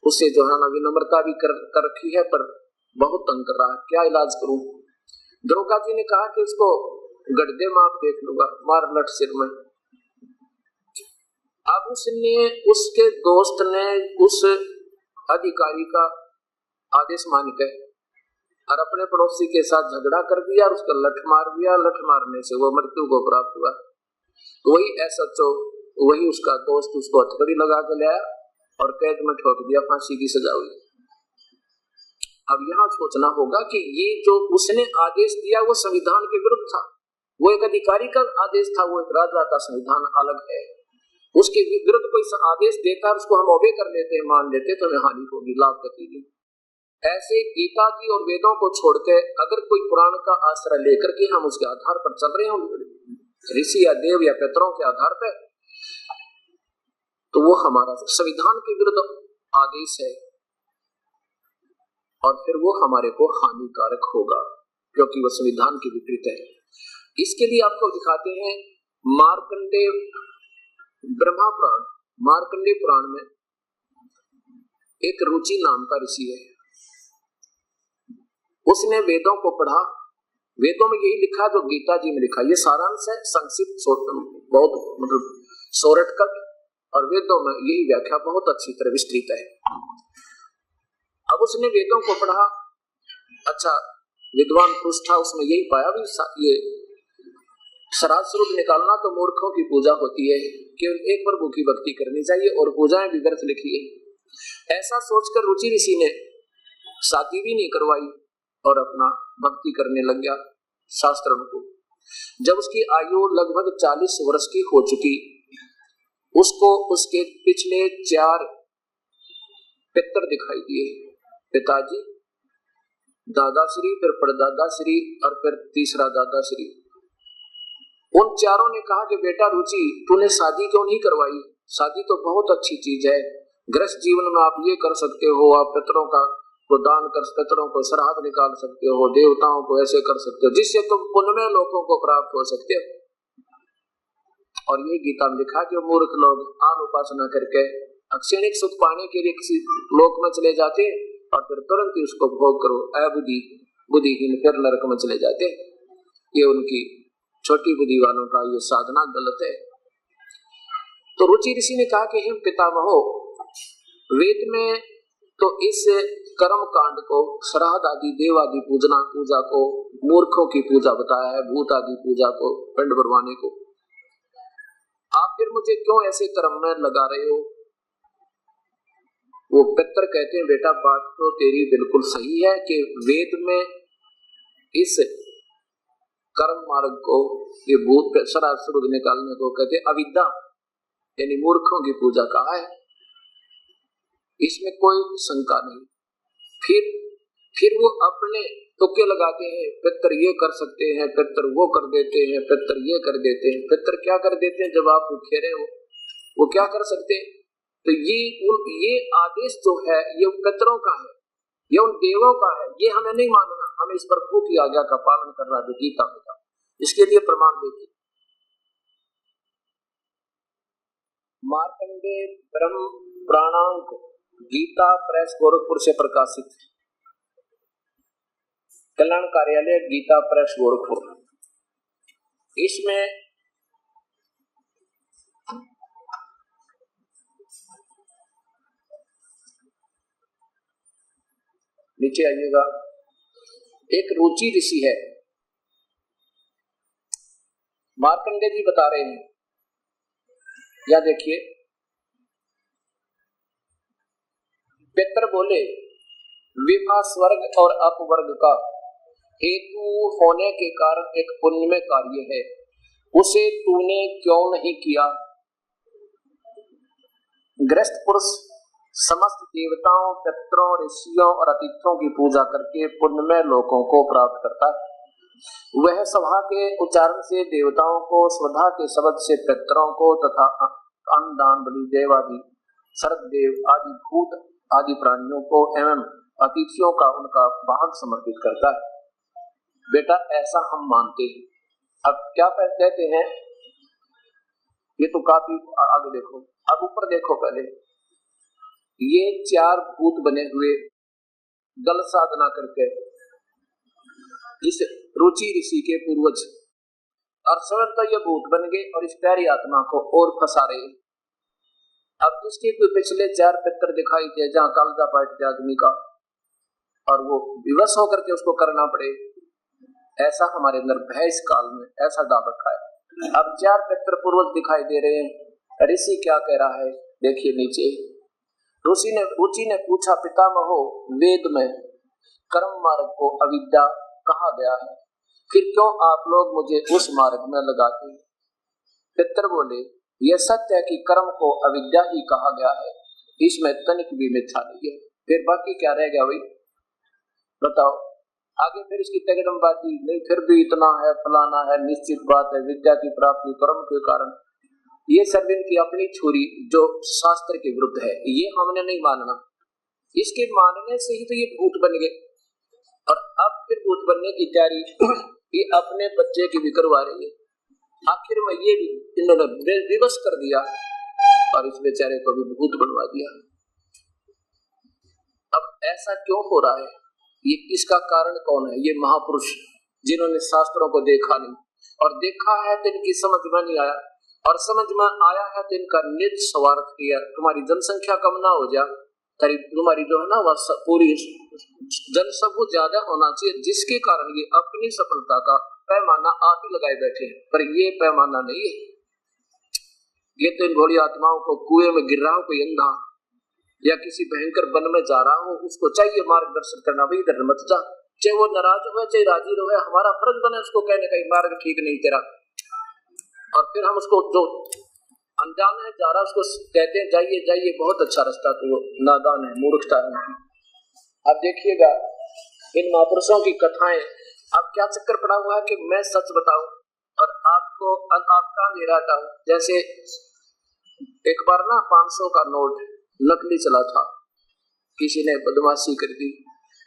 S2: उससे जो है ना विनम्रता भी कर रखी है, पर बहुत तंग कर रहा है, क्या इलाज करूं? दरोगा जी ने कहा कि उसको गड्ढे में आप देख लूंगा, मार लट सिर में। अब उसने, उसके दोस्त ने उस अधिकारी का आदेश मान के और अपने पड़ोसी के साथ झगड़ा कर दिया और उसका लठ मार दिया। लठ मारने से वो मृत्यु को प्राप्त हुआ। वही SHO, वही उसका दोस्त उसको हथकड़ी लगा के लाया और कैद में ठोक दिया, फांसी की सजा हुई। अब यहाँ सोचना होगा कि ये जो उसने आदेश दिया वो संविधान के विरुद्ध था। वो एक अधिकारी का आदेश था, वो एक राजा का संविधान अलग है। उसके विरुद्ध कोई आदेश देता है, उसको हम ओबे कर लेते हैं, मान लेते, तो हमें हानि होगी, लाभ होगी। ऐसे गीता जी और वेदों को छोड़कर अगर कोई पुराण का आश्रय लेकर के हम उसके आधार पर चल रहे हों, ऋषि या देव या पितरों के आधार पर, तो वो हमारा संविधान के विरुद्ध आदेश है और फिर वो हमारे को हानिकारक होगा, क्योंकि वो संविधान के विपरीत है। इसके लिए आपको दिखाते हैं मार्कंडेय ब्रह्मा पुराण, मार्कंडेय पुराण में एक रुचि नाम का ऋषि है। उसने वेदों को पढ़ा, वेदों में यही लिखा जो गीता जी में लिखा। ये सारांश है, संक्षिप्त, बहुत मतलब शॉर्टकट, और वेदों में यही व्याख्या बहुत अच्छी तरह विस्तृत है। अब उसने वेदों को पढ़ा, अच्छा विद्वान पुरुष था, उसमें यही पाया भी ये श्राद्ध स्वरूप निकालना तो मूर्खों की पूजा होती है, केवल एक प्रभु की भक्ति करनी चाहिए और पूजाएं भी व्यर्थ लिखी है। ऐसा सोचकर रुचि ऋषि ने शादी भी नहीं करवाई और अपना भक्ति करने लग गया शास्त्रों को। जब उसकी आयु लगभग 40 वर्ष की हो चुकी, उसको उसके पिछले 4 पितर दिखाई दिए, पिताजी, दादाश्री, फिर परदादाश्री और फिर तीसरा दादाश्री। उन चारों ने कहा कि बेटा रुचि, तूने शादी क्यों नहीं करवाई? शादी तो बहुत अच्छी चीज है, गृहस्थ जीवन में आप ये कर सकते हो, आप पितरों का को दान कर, पितरों को श्राद्ध निकाल सकते हो, देवताओं को ऐसे कर सकते हो जिससे तुम पुण्यमय लोगों को प्राप्त हो सकते हो। और ये गीता में लिखा कि मूर्ख लोग आन उपासना करके क्षणिक सुख पाने के लिए किसी लोक में चले जाते और फिर तुरंत ही उसको भोग करो, अबुद्धि बुद्धिहीन फिर नरक में चले जाते। ये उनकी छोटी बुद्धि वालों का ये साधना गलत है। तो रुचि ऋषि ने कहा कि हे पितामहो, वेद में तो इस कर्म कांड को, श्राद्ध आदि देव आदि पूजा को मूर्खों की पूजा बताया है, भूत आदि पूजा को, पिंड भरवाने को। आप फिर मुझे क्यों ऐसे कर्म में लगा रहे हो? वो पितर कहते हैं बेटा बात तो तेरी बिल्कुल सही है कि वेद में इस कर्म मार्ग को, ये भूत श्राद्ध स्वरूप निकालने को कहते अविद्या यानी मूर्खों की पूजा कहा है, इसमें कोई शंका नहीं। फिर वो अपने तुक्के लगाते हैं, पितर ये कर सकते हैं, पितर वो कर देते हैं, पितर ये कर देते हैं। पितर क्या कर देते हैं? जब आप भूखे रहे हो वो क्या कर सकते हैं? तो ये आदेश जो है ये पितरों का है, ये उन देवों का है, ये हमें नहीं मानना, हमें इस प्रभु की आज्ञा का पालन करना जो गीता में था। इसके लिए प्रमाण देखिए, मार्कंडेय ब्रह्म प्राणांक गीता प्रेस गोरखपुर से प्रकाशित, कल्याण कार्यालय गीता प्रेस गोरखपुर। इसमें नीचे आइएगा, एक रुचि ऋषि है, मार्कंडेय जी बता रहे हैं, या देखिए, पितर बोले विवाह स्वर्ग और अपवर्ग का हेतु होने के कारण एक पुण्यमय कार्य है, उसे तूने क्यों नहीं किया? गृहस्थ पुरुष समस्त देवताओं, पितरों, ऋषियों और अतिथियों की पूजा करके पुण्यमय लोकों को प्राप्त करता है। वह सभा के उच्चारण से देवताओं को, स्वधा के शब्द से पितरों को तथा अन्नदान बलि देव आदि शरद देव आदि भूत आदि प्राणियों को एवं अतिथियों का उनका भाग समर्पित करता है। बेटा ऐसा हम मानते हैं। अब क्या कहते हैं, ये तो काफी आगे देखो, अब ऊपर देखो, पहले ये 4 भूत बने हुए दल साधना करके इस रुचि ऋषि के पूर्वज और स्वयं तो ये भूत बन गए और इस प्यारी आत्मा को और फंसा रहे। अब इसके कोई पिछले 4 पितर दिखाई दे जहाँ कालजा पाट जाए आदमी का और वो विवश होकर के उसको करना पड़े, ऐसा हमारे अंदर भय इस काल में ऐसा डाल रखा है। अब 4 पितर पूर्वज दिखाई दे रहे हैं। ऋषि क्या कह रहा है देखिए नीचे, रुचि ने पूछा पितामहो, वेद में कर्म मार्ग को अविद्या कहा गया है, फिर क्यों आप लोग मुझे उस मार्ग में लगाते? पितर बोले यह सत्य है कि कर्म को अविद्या ही कहा गया है, इसमें तनिक भी मिथ्या नहीं है। फिर बाकी क्या रह गया भाई बताओ? आगे फिर इसकी तगड़मबाजी नहीं, फिर भी इतना है, फलाना है, निश्चित बात है, विद्या की प्राप्ति कर्म के कारण। ये सब इनकी अपनी छुरी जो शास्त्र के विरुद्ध है, ये हमने नहीं मानना। इसके मानने से ही तो ये भूत बन गए और अब फिर भूत बनने की तैयारी ये अपने बच्चे की भी करवा रही है। आखिर में ये भी इन्होंने विवश कर दिया और इस बेचारे को भी भूत बनवा दिया। अब ऐसा क्यों हो रहा है? ये इसका कारण कौन है? ये महापुरुष जिन्होंने शास्त्रों को देखा नहीं, और देखा है तो इनकी समझ में नहीं आया, और समझ में आया है तो इनका निज स्वार्थ किया। तुम्हारी जनसंख्या कम ना हो जाए तुम्हारी जो है ना वह पूरी जन सबूत ज्यादा होना चाहिए, जिसके कारण ये अपनी सफलता का पैमाना आप ही लगाए बैठे हैं, पर ये पैमाना नहीं है। ये तो इन भोली आत्माओं को कुएं में गिर रहा हो कोई अंधा या किसी भयंकर वन में जा रहा हो, उसको चाहिए मार्गदर्शन करना, भाई इधर मत जा, चाहे वो नाराज हो चाहे राजी रहे, हमारा फर्ज बने उसको कहने का मार्ग ठीक नहीं तेरा। और फिर हम उसको जो अनजान है जा रहा उसको कहते हैं जाइए जाइए बहुत अच्छा रास्ता, तो वो नादान है, मूर्खता है। अब देखिएगा इन महापुरुषों की कथाएं, अब क्या चक्कर पड़ा हुआ है कि मैं सच बताऊं और आपको आपका अंधेरा हटाऊं। जैसे एक बार ना 500 का नोट नकली चला था, किसी ने बदमाशी कर दी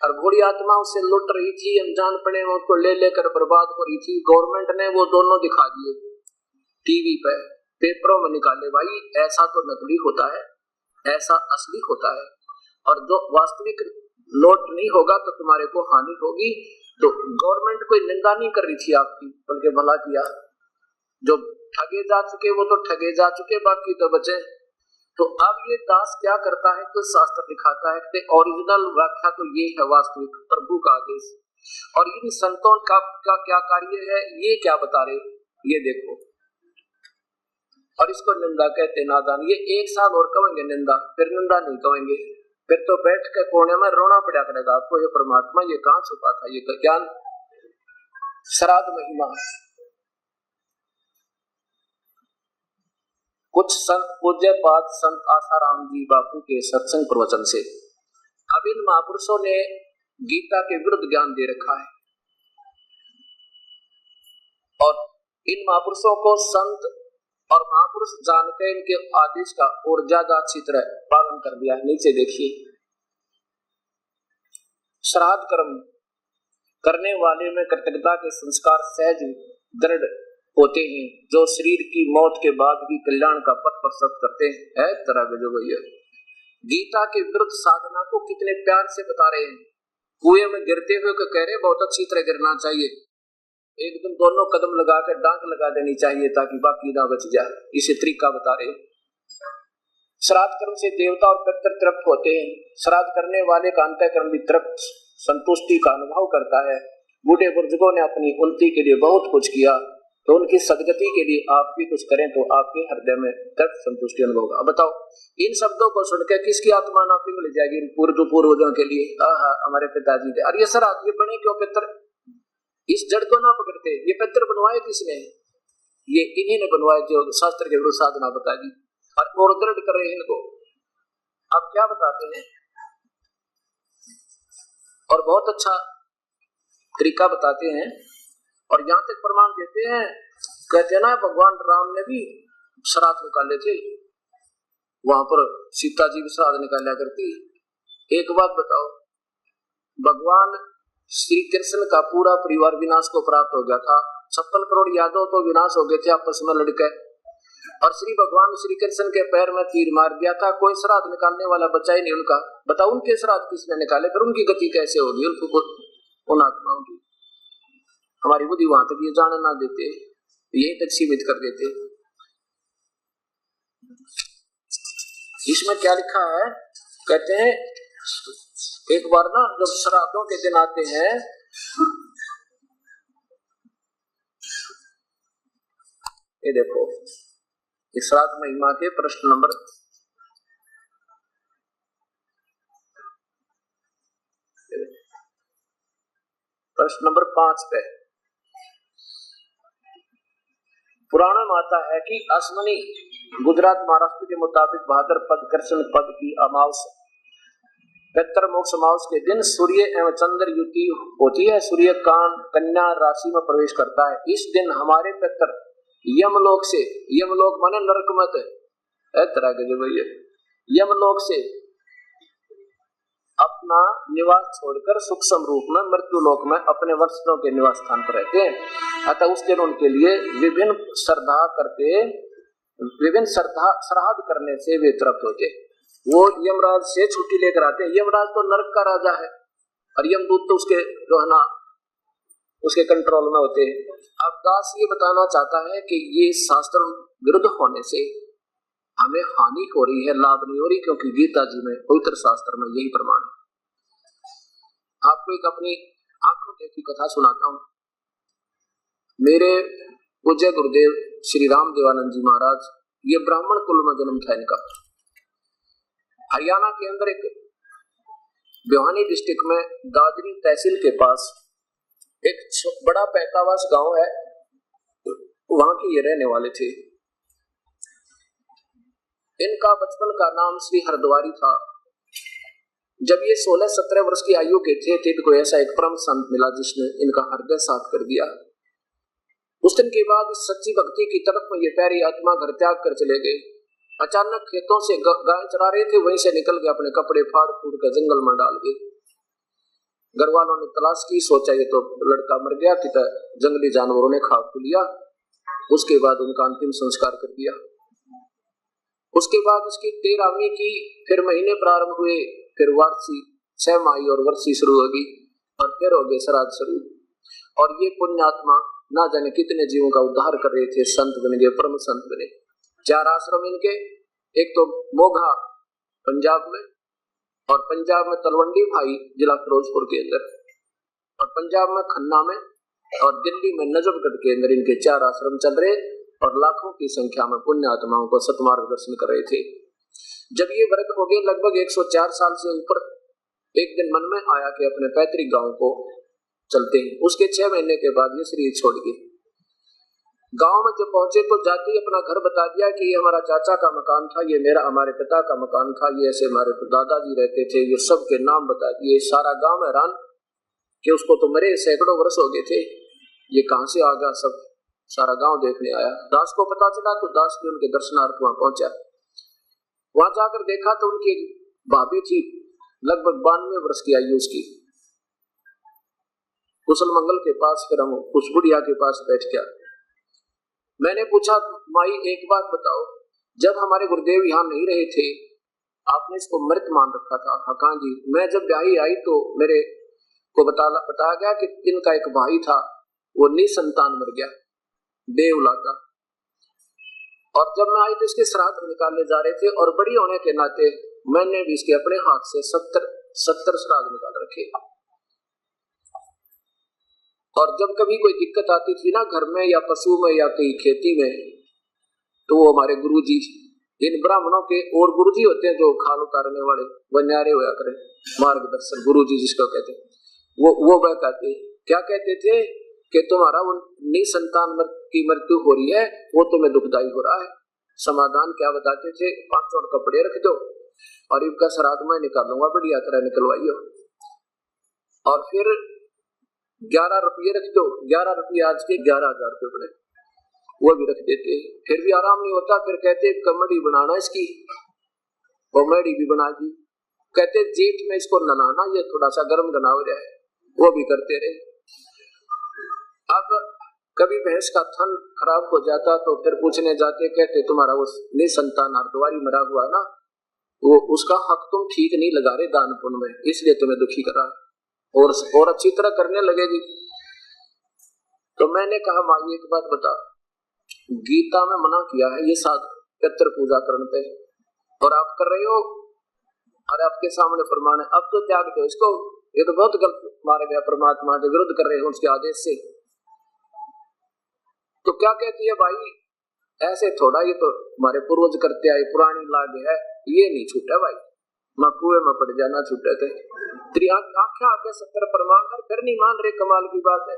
S2: और बुरी आत्मा उससे लुट रही थी, अनजान पड़े में उसको ले लेकर बर्बाद हो रही थी। गवर्नमेंट ने वो दोनों दिखा दिए टीवी पे, पेपरों में निकाले, भाई ऐसा तो नकली होता है, ऐसा असली होता है, और जो वास्तविक नोट नहीं होगा तो तुम्हारे को हानि होगी। तो गवर्नमेंट कोई निंदा नहीं कर रही थी आपकी, बल्कि भला किया। जो ठगे जा चुके वो तो ठगे जा चुके, बाकी तो बचे। तो अब ये दास क्या करता है, तो शास्त्र दिखाता है कि ओरिजिनल व्याख्या तो ये है वास्तविक प्रभु का आदेश, और इन संतों का क्या कार्य है ये क्या बता रहे, ये देखो। और इसको निंदा कहते नादान। ये 1 साल और कहेंगे निंदा, फिर निंदा नहीं कहेंगे, फिर तो बैठ के कोने में रोना पड़ा करेगा आपको, ये परमात्मा ये कहाँ छुपा था ये ज्ञान। श्राद्ध महिमा, कुछ संत पूज्यपाद संत आसाराम जी बापू के सत्संग प्रवचन से अब इन महापुरुषों ने गीता के विरुद्ध ज्ञान दे रखा है, और इन महापुरुषों को संत और महापुरुष जान के इनके आदेश का और ज्यादा अच्छी तरह पालन कर दिया है। नीचे देखिए, श्राद्ध कर्म करने वाले में कृतज्ञता के संस्कार सहज दृढ़ होते हैं, जो शरीर की मौत के बाद भी कल्याण का पथ प्रशस्त करते हैं। तरह के जो भैया गीता के विरुद्ध साधना को कितने प्यार से बता रहे हैं। कुएं में गिरते हुए कह रहे बहुत अच्छी तरह गिरना चाहिए, एकदम दोनों कदम लगा कर डांक लगा देनी चाहिए ताकि बाकी ना बच जाए, इसे तरीका बता रहे। श्राद्ध कर्म से देवता और पितृ तृप्त होते हैं। श्राद्ध करने वाले का अंतःकरण भी तृप्त संतुष्टि का अनुभव करता है। बूढ़े बुजुर्गों ने अपनी उन्नति के लिए बहुत कुछ किया, तो उनकी सदगति के लिए आप भी कुछ करें तो आपके हृदय में तृप्त संतुष्टि अनुभव होगा। बताओ इन शब्दों को सुनकर किसकी आत्मा ना पिघल जाएगी पूर्वजों के लिए। हमारे पिताजी थे, अरे ये श्राद्ध ये बने क्यों पितृ, इस जड़ को ना पकड़ते, ये पितृ बनवाए किसने, ये इन्हीं ने बनवाए जो शास्त्र के विरुद्ध साधना बता दी और दृढ़ कर रहे हैं इनको। अब क्या बताते हैं, और बहुत अच्छा तरीका बताते हैं, और यहाँ तक प्रमाण देते हैं, कहते हैं ना भगवान राम ने भी श्राद्ध निकाले थे, वहां पर सीता जी भी श्राद्ध निकाला करती। एक बात बताओ, भगवान श्री कृष्ण का पूरा परिवार विनाश को प्राप्त हो गया था, 56 करोड़ यादव तो विनाश हो गए थे आपस में लड़के, और श्री भगवान श्री कृष्ण के पैर में तीर मार दिया था, कोई श्राद्ध निकालने वाला बचा ही नहीं उनका। बताओ उनके श्राद्ध किसने निकाले, फिर उनकी गति कैसे होगी उनको, उन आत्माओं की। हमारी बुद्धि वहां तक ये जाने ना देते, यही तक सीमित कर देते। इसमें क्या लिखा है, कहते हैं एक बार ना जब श्राद्धों के दिन आते हैं, ये देखो इस श्राद्ध महिमा के प्रश्न नंबर प्रश्न नंबर 5 पे पुराण में आता है कि अश्विनी गुजरात महाराष्ट्र के मुताबिक भाद्रपद कृष्ण पद की अमावस्या पितृ मोक्ष अमावस के दिन सूर्य एवं चंद्र युति होती है। सूर्य कन्या राशि में प्रवेश करता है। इस दिन हमारे पितृ यमलोक से, यमलोक माने नरक मत है तरह के जो भैया, यमलोक से अपना निवास छोड़कर सूक्ष्म रूप में मृत्यु लोक में अपने वर्षों के निवास स्थान पर रहते हैं। अतः उस दिन उनके लिए विभिन्न श्राद्ध करने से वे तृप्त होते। वो यमराज से छुट्टी लेकर आते हैं। यमराज तो नरक का राजा है और यमदूत तो उसके जो है ना उसके कंट्रोल में होते हैं। अब दास ये बताना चाहता है कि ये शास्त्र विरुद्ध होने से हमें हानि हो रही है, लाभ नहीं हो रही, क्योंकि गीता जी में, पवित्र शास्त्र में यही प्रमाण है। आपको एक अपनी आंखों देखी कथा सुनाता हूं। मेरे पूज्य गुरुदेव श्री राम देवानंद जी महाराज, ये ब्राह्मण कुल में जन्म था इनका। हरियाणा के अंदर एक भिवानी डिस्ट्रिक्ट में दादरी तहसील के पास एक बड़ा पैतावास गांव है, वहां के ये रहने वाले थे। इनका बचपन का नाम श्री हरद्वारी था। जब ये 16-17 वर्ष की आयु के थे तो इनको ऐसा एक परम संत मिला जिसने इनका हृदय साफ कर दिया। उस दिन के बाद सच्ची भक्ति की तरफ में ये प्यारी आत्मा घर त्याग कर चले गए। अचानक खेतों से गाय चरा रहे थे, वहीं से निकल गए, अपने कपड़े फाड़ फूड़ कर जंगल में डाल गए। घर वालों ने तलाश की, सोचा ये तो लड़का मर गया, कि जंगली जानवरों ने खा खू लिया। उसके बाद उनका अंतिम संस्कार कर दिया। उसके बाद उसकी 13वीं की फिर महीने प्रारंभ हुए, फिर वार्षी 6 माही और वर्षी शुरू होगी, और फिर हो गए श्राद्ध शुरू। और ये पुण्यात्मा ना जाने कितने जीवों का उद्धार कर रहे थे, संत बन गए, परम संत बने। 4 आश्रम इनके, एक तो मोघा पंजाब में, और पंजाब में तलवंडी भाई जिला फिरोजपुर के अंदर, और पंजाब में खन्ना में, और दिल्ली में नजफगढ़ के अंदर इनके 4 आश्रम चल रहे, और लाखों की संख्या में पुण्य आत्माओं को सतमार्ग दर्शन कर रहे थे। जब ये व्रत हो गए लगभग 104 साल से ऊपर, एक दिन मन में आया कि अपने पैतृक गांव को चलते हैं। उसके 6 महीने के बाद ये शरीर छोड़ गए। गांव में जब पहुंचे तो जाते ही अपना घर बता दिया कि ये हमारा चाचा का मकान था, ये मेरा हमारे पिता का मकान था, ये ऐसे हमारे दादाजी रहते थे, ये सब के नाम बता दिए। सारा गांव हैरान कि उसको तो मरे सैकड़ों वर्ष हो गए थे, ये कहां से आ गया। सब सारा गांव देखने आया। दास को पता चला तो दास भी उनके दर्शनार्थ वहां पहुंचा। वहां जाकर देखा तो उनकी भाभी थी, लगभग 92 वर्ष की आयु उसकी। कुशल मंगल के पास फिर हम उस बुढ़िया के पास बैठ गया। मैंने पूछा, माई एक बात बताओ, जब हमारे गुरुदेव यहाँ नहीं रहे थे आपने इसको मृत मान रखा था? हाँ जी। मैं जब ब्याही आई तो मेरे को बताया गया कि इनका एक भाई था, वो निसंतान मर गया, बेऔलादा। और जब मैं आई तो इसके श्राद्ध निकालने जा रहे थे, और बड़ी होने के नाते मैंने भी इसके अपने हाथ से 70 श्राद्ध निकाल रखे। और जब कभी कोई दिक्कत आती थी ना घर में या पशु में या कहीं खेती में, तो वो हमारे गुरुजी, इन ब्राह्मणों के और गुरुजी होते हैं जो खाल उतारने वाले, वह न्यारे होया करे, मार्गदर्शन गुरुजी जिसको कहते हैं, वो वह कहते, क्या कहते थे कि तुम्हारा वो निसंतान की मृत्यु हो रही है, वो तुम्हें दुखदाई हो रहा है। समाधान क्या बताते थे? 5 जोड़ कपड़े रख दो और इनका श्राद्ध मैं निकालूंगा, बढ़िया तरह निकलवाइयो। और फिर 11 रुपये रख दो, 11 रुपये आज के 11,000 रुपये बने, वो भी रख देते। फिर भी आराम नहीं होता, फिर कहते कमड़ी बनाना इसकी, कॉमेडी भी बना दी। कहते जेठ में इसको नलाना, ये थोड़ा सा गर्म गनाव रहा है, वो भी करते रहे। अब कभी भैंस का थन खराब हो जाता तो फिर पूछने जाते, कहते तुम्हारा वो निसंतान हरद्वारी मरा हुआ ना, वो उसका हक तुम ठीक नहीं लगा रहे दान पुण्य में, इसलिए तुम्हें दुखी करा, और अच्छी तरह करने लगेगी। तो मैंने कहा माँ एक बात बता, गीता में मना किया है ये पितृ पूजा करने पे, और आप कर रहे हो, और आपके सामने फरमान है, अब तो त्याग दो इसको, ये तो बहुत गलत मारे गया, परमात्मा के विरुद्ध कर रहे हो उसके आदेश से। तो क्या कहती है भाई, ऐसे थोड़ा, ये तो हमारे पूर्वज करते आए, पुरानी लाग है, ये नहीं छूटा भाई, मैं कुएं में पड़ जाना छूटे थे। तेरी आंखें आके 70 प्रमाण है, फिर नहीं मान रहे, कमाल की बात है।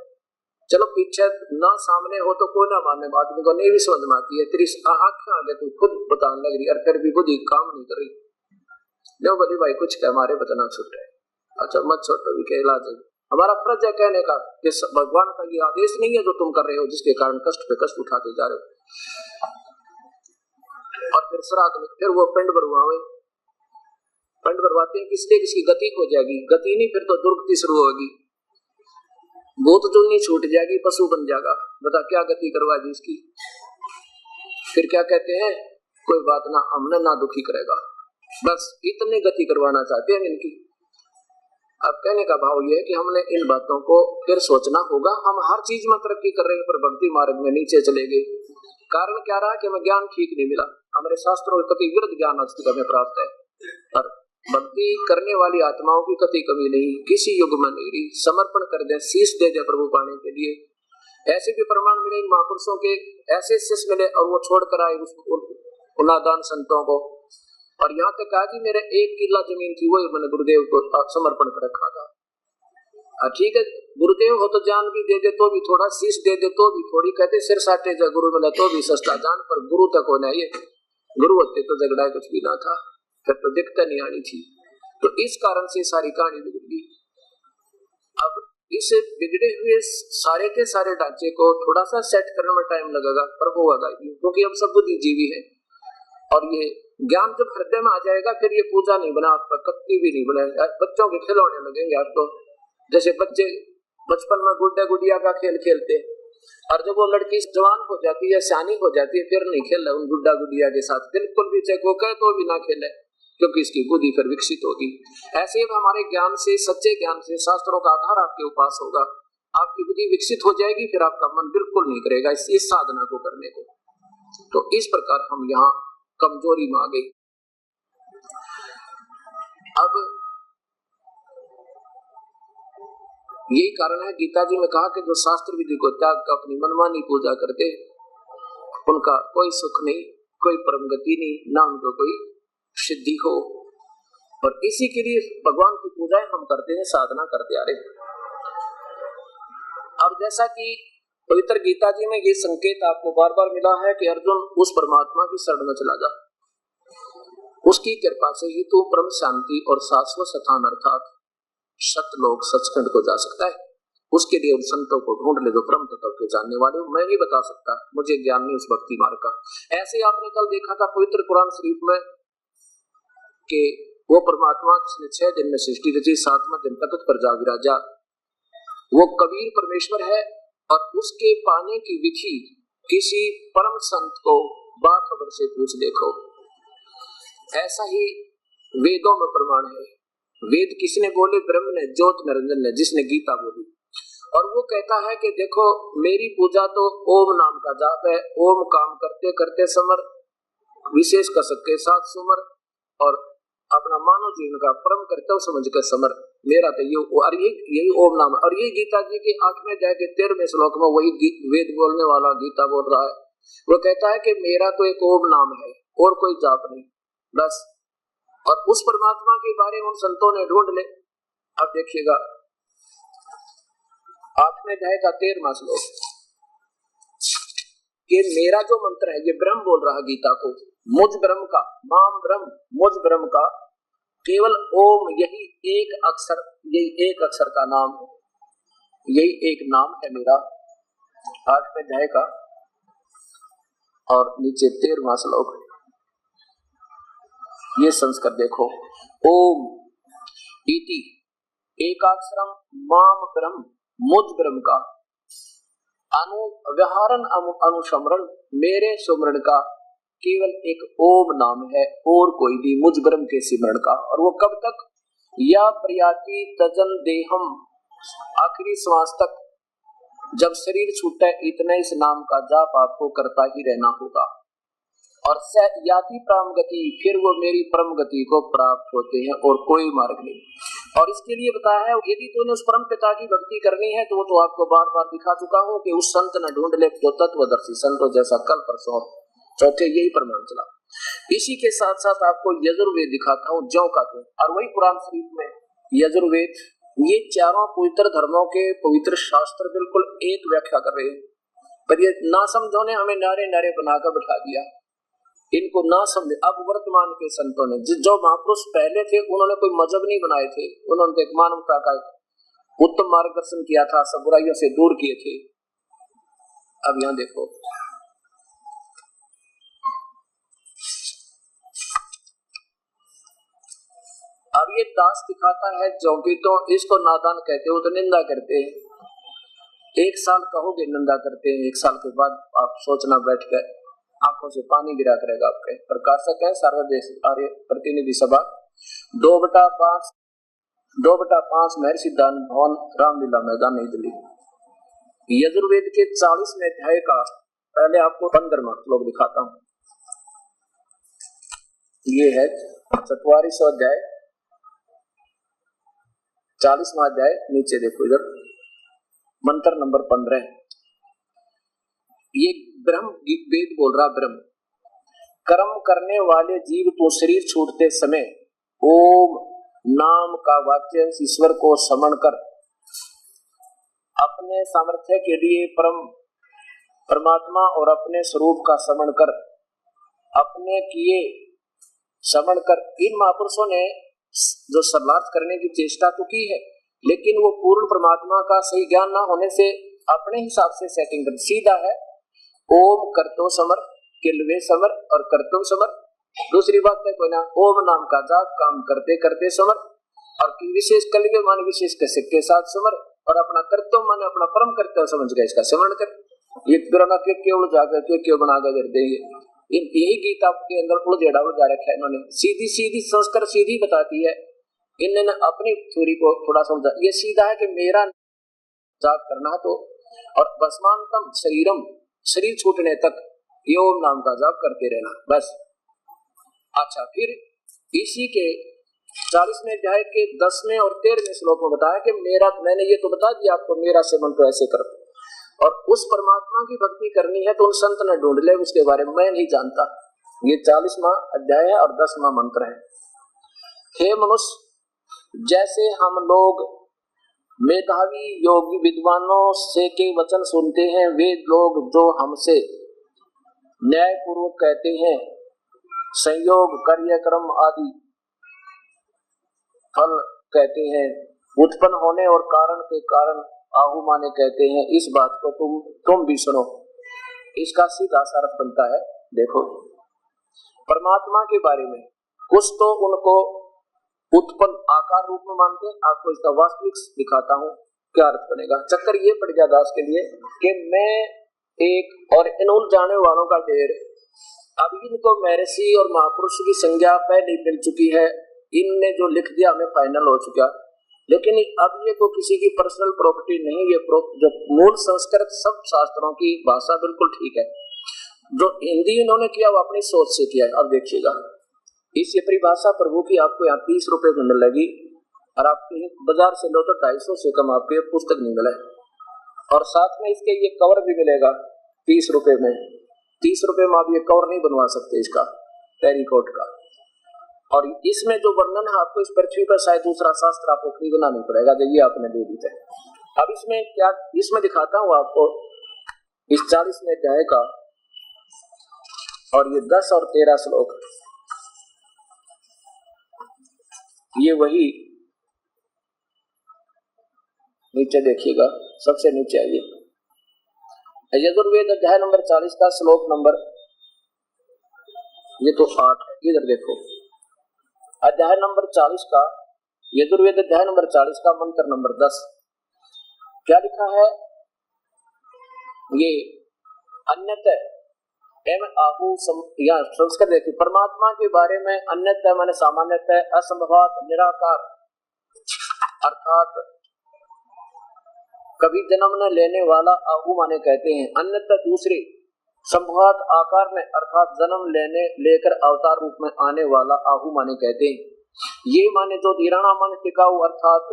S2: चलो पीछे ना सामने हो तो कोई ना मानने, आदमी को नहीं भी समझ में आती है, तेरी आंखें आगे तू खुद बताने लग रही, और फिर भी खुद ही काम नहीं कर रही। लो बोली भाई कुछ कह, हमारे बतना छूटे, अच्छा मत छोड़ो भी क्या इलाज है। हमारा फर्ज है कहने का कि भगवान का ये आदेश नहीं है जो तुम कर रहे हो, जिसके कारण कष्ट पे कष्ट उठाते जा रहे हो। और फिर श्राद्ध में फिर वो पिंड भरवावे, पिंड भरवाते हैं किसलिए? किसकी गति हो जाएगी, गति नहीं फिर तो दुर्गति शुरू होगी, भूत जो नहीं छूट जाएगी, पशु बन जाएगा। बता क्या गति करवा दी इसकी। फिर क्या कहते हैं, कोई बात ना, हमने ना दुखी करेगा, बस इतनी गति करवाना चाहते हैं इनकी। अब कहने का भाव यह है कि हमने इन बातों को फिर सोचना होगा। हम हर चीज में तरक्की कर रहे हैं पर भक्ति मार्ग में नीचे चले गए। कारण क्या रहा कि हमें ज्ञान ठीक नहीं मिला, हमारे शास्त्रों के कति विरुद्ध ज्ञान आज तक हमें प्राप्त है। और भक्ति करने वाली आत्माओं की कति कमी नहीं, किसी युग में नहीं रही। समर्पण कर दे, शीश दे दे प्रभु पाने के लिए। ऐसे भी प्रमाण मिले इन महापुरुषों के, ऐसे शिष्य मिले और वो छोड़कर आए उस नादान संतों को। और यहाँ तक कहा कि मेरे 1 किला जमीन थी, वो मैंने गुरुदेव को समर्पण कर रखा था। ठीक है, गुरुदेव हो तो जान भी दे दे तो भी थोड़ा, शीश दे दे तो भी थोड़ी, कहते सिर साटे जा गुरु मिला तो भी सस्ता जान, पर गुरु तक होना ये। गुरु होते तो झगड़ा कुछ भी ना था, फिर तो दिक्कत नहीं आनी थी। तो इस कारण से सारी कहानी बिगड़ गई। अब इस बिगड़े हुए सारे के सारे ढांचे को थोड़ा सा सेट करने में टाइम लगेगा, पर होगा, क्योंकि हम सब बुद्धिजीवी हैं। और ये ज्ञान जब हृदय में आ जाएगा फिर ये पूजा नहीं बना, आपका कत्ती भी नहीं बनाएगा, बच्चों के खिलौने लगेंगे आपको। जैसे बच्चे बचपन में गुड्डा गुड़िया का खेल खेलते, और जब वो लड़की जवान हो जाती है, सियानी हो जाती है, फिर नहीं खेल उन गुड्डा गुड़िया के साथ, बिल्कुल भी चाहे वो कहे तो भी ना खेले, क्योंकि इसकी बुद्धि फिर विकसित होगी। ऐसे ही हमारे ज्ञान से, सच्चे ज्ञान से, शास्त्रों का आधार आपके उपास होगा, आपकी बुद्धि विकसित हो जाएगी, फिर आपका मन बिल्कुल नहीं करेगा इस साधना को करने को। तो इस प्रकार हम यहाँ कमजोरी में आ गई। अब यही कारण है गीता जी में कहा कि जो शास्त्र विधि को त्याग कर अपनी मनमानी पूजा करते, उनका कोई सुख नहीं, कोई परम गति नहीं, ना उनको कोई सिद्धि हो। और इसी के लिए भगवान की पूजा हम करते हैं, साधना करते आ रहे। अब जैसा कि पवित्र गीता जी में ये संकेत आपको बार बार मिला है कि अर्जुन उस परमात्मा की शरण में चला जा, उसकी कृपा से ही तू परम शांति और शाश्वत स्थान अर्थात सतलोक सचखंड को जा सकता है। उसके लिए उन संतों को ढूंढ ले जो परम तत्व के जानने वाले हो। मैं नहीं बता सकता, मुझे ज्ञान नहीं उस भक्ति मार्ग का। ऐसे आपने कल देखा था पवित्र कुरान शरीफ में कि वो परमात्मा जिसने 6 दिन में सृष्टि रची, 7वां दिन तख्त पर जा विराजा, वो कबीर परमेश्वर है। और उसके पाने की विधि किसी परम संत को बाखबर से पूछ देखो। ऐसा ही वेदों में प्रमाण है। वेद किसने बोले? ब्रह्म ने, ज्योत निरंजन ने, जिसने गीता बोली। और वो कहता है कि देखो मेरी पूजा तो ओम नाम का जाप है, ओम काम करते करते समर, विशेष कसक के साथ सुमर, और अपना मानव जीवन का परम कर्तव्य समझ कर समर। मेरा तो यही ओम नाम है। और ये गीता जी के 8वें अध्याय के 13वें श्लोक में वही वेद बोलने वाला गीता बोल रहा है। वो कहता है कि मेरा तो एक ओम नाम है और कोई जाप नहीं, बस। और उस परमात्मा के बारे में उन संतों ने ढूंढ ले। अब देखिएगा 8वें अध्याय का 13वां श्लोक, कि मेरा जो मंत्र है, ये ब्रह्म बोल रहा है गीता को, मुझ ब्रह्म का, माम ब्रह्म, मुझ ब्रह्म का केवल ओम, यही एक अक्षर का नाम, यही एक नाम है मेरा। 8वें अध्याय का और नीचे 13वां श्लोक, ये संस्कृत देखो, ओम इति एकाक्षरम माम ब्रह्म, मुझ ब्रह्म का अनुव्यहारन अनुसमरण, मेरे सुमरण का केवल एक ओम नाम है और कोई भी, मुझ ब्रह्म के सिमरण का। और वो कब तक? या प्रयाति तजन देहम, आखिरी श्वास तक, जब शरीर छूटे इतना इस नाम का जाप आपको करता ही रहना होगा। और स याति परम गति, फिर वो मेरी परम गति को प्राप्त होते हैं और कोई मार्ग नहीं। और इसके लिए बताया है, यदि तूने उस परम पिता की भक्ति करनी है तो वो तो आपको बार बार दिखा चुका हूँ कि उस संत ने ढूंढ ले जो तत्वदर्शी संतों जैसा कल परसों चौथे यही प्रमाण चला। इसी के साथ साथ आपको यजुर्वेद दिखाता हूँ, ज्यों का त्यों। और वही कुरान शरीफ में यजुर्वेद, ये चारों पवित्र धर्मों के पवित्र शास्त्र बिल्कुल एक व्याख्या कर रहे हैं। पर ये ना समझो ने हमें नारे नारे बनाकर बैठा दिया, इनको ना समझे। अब वर्तमान के संतों ने, जो महापुरुष पहले थे, उन्होंने कोई मजहब नहीं बनाए थे, उन्होंने एक मानवता का उत्तम मार्गदर्शन किया था, सब बुराइयों से दूर किए थे। अब यहाँ देखो, अब ये दास दिखाता है चौकी, तो इसको नादान कहते हो, तो निंदा करते हैं। 1 साल कहोगे निंदा करते हैं, 1 साल के बाद आप सोचना बैठ गए, आंखों से पानी गिरा करेगा आपके। प्रकाशक है सर्वदेश आर्य प्रतिनिधि सभा, 2/5 महर्षि दान भवन, रामलीला मैदान, नई दिल्ली। यजुर्वेद के 40वें अध्याय का पहले आपको 15वां श्लोक दिखाता हूं। ये है 44वां अध्याय, 40वां अध्याय। नीचे देखो इधर मंत्र नंबर 15। ये ब्रह्म वेद बोल रहा, ब्रह्म कर्म करने वाले जीव तो शरीर छूटते समय ओम नाम का वाक्य ईश्वर को स्मरण कर अपने सामर्थ्य के लिए परमात्मा और अपने स्वरूप का स्मरण कर अपने किए स्मरण कर। इन महापुरुषों ने जो सर्वार्थ करने की चेष्टा तो की है, लेकिन वो पूर्ण परमात्मा का सही ज्ञान ना होने से अपने हिसाब से सेटिंग कर सीधा है ओम करतो समर किलवे समर और करतुम समर। दूसरी बात है कोई ना ओम नाम का जाप काम करते करते समर और विशेष कलवे मान विशेष के साथ समर और अपना कर्तव्य मान अपना परम कर्तव्य समझ गए इसका स्मरण कर। ये पुराना के केवल जाकर के क्यों बना कर दे, यही गीता के अंदर उलझेड़ा उलझा रखा है इन्होंने। सीधी सीधी संस्कार सीधी बताती है, इन्होंने अपनी थ्योरी को थोड़ा समझा। ये सीधा है कि मेरा जाप करना तो और भस्मांतम शरीरम शरीर छूटने तक ये ओम नाम का जाप करते रहना बस। अच्छा, फिर इसी के 40वें अध्याय के 10वें और 13वें श्लोक में बताया कि मैंने ये तो बता दिया आपको, मेरा सेवन तो ऐसे करो और उस परमात्मा की भक्ति करनी है तो उन संत ने ढूंढ ले, उसके बारे में मैं नहीं जानता। ये 40वां अध्याय है और 10वां मंत्र है। हे मनुष्य, जैसे हम लोग मेधावी योगी विद्वानों से के वचन सुनते हैं, वे लोग जो हमसे न्याय पूर्वक कहते हैं संयोग कार्यक्रम आदि फल कहते हैं, उत्पन्न होने और कारण के कारण आहु माने कहते हैं, इस बात को तुम भी सुनो। इसका सीधा सा अर्थ बनता है, देखो परमात्मा के बारे में कुछ तो उनको उत्पन्न आकार रूप में मानते हैं, आपको इसका वास्तविक दिखाता हूँ क्या अर्थ बनेगा। चक्कर ये पड़ गया दास के लिए कि मैं एक और इन उलझाने वालों का ढेर, अब इनको महर्षि और महापुरुष की संज्ञा पहले मिल चुकी है, इनने जो लिख दिया हमें फाइनल हो चुका, लेकिन अब ये तो किसी की पर्सनल प्रॉपर्टी नहीं, ये जो मूल संस्कृत सब शास्त्रों की भाषा बिल्कुल ठीक है। जो हिंदी इन्होंने किया वो अपनी सोच से किया। अब देखिएगा इस परिभाषा प्रभु की आपको यहाँ 30 रुपए में मिलेगी और आप कहीं बाजार से लो तो 250 से कम आपको पुस्तक नहीं मिले, और साथ में इसके ये कवर भी मिलेगा 30 रुपए में। 30 रुपए में आप ये कवर नहीं बनवा सकते इसका टेरिकॉट का। और इसमें जो वर्णन है आपको इस पृथ्वी पर शायद दूसरा शास्त्र आपको खरीदना नहीं पड़ेगा, जो ये आपने दे दी थे। अब इसमें क्या इसमें दिखाता हूँ आपको इस 40वें अध्याय का और ये 10 और 13 श्लोक, ये वही नीचे देखिएगा, सबसे नीचे आइए यजुर्वेद अध्याय नंबर 40 का श्लोक नंबर ये तो 8 है, इधर देखो अध्याय नंबर 40 का यजुर्वेद अध्याय नंबर 40 का मंत्र नंबर 10 क्या लिखा है। ये अन्यतः आहु या संस्कृत देखिए, परमात्मा के बारे में अन्यतः माने सामान्यतः, असंभवात निराकार अर्थात कभी जन्म न लेने वाला आहु माने कहते हैं। अन्यतः दूसरे संभवात आकार में अर्थात जन्म लेकर अवतार रूप में आने वाला आहु माने कहते हैं। ये माने जो धीराणा माने टिकाऊ अर्थात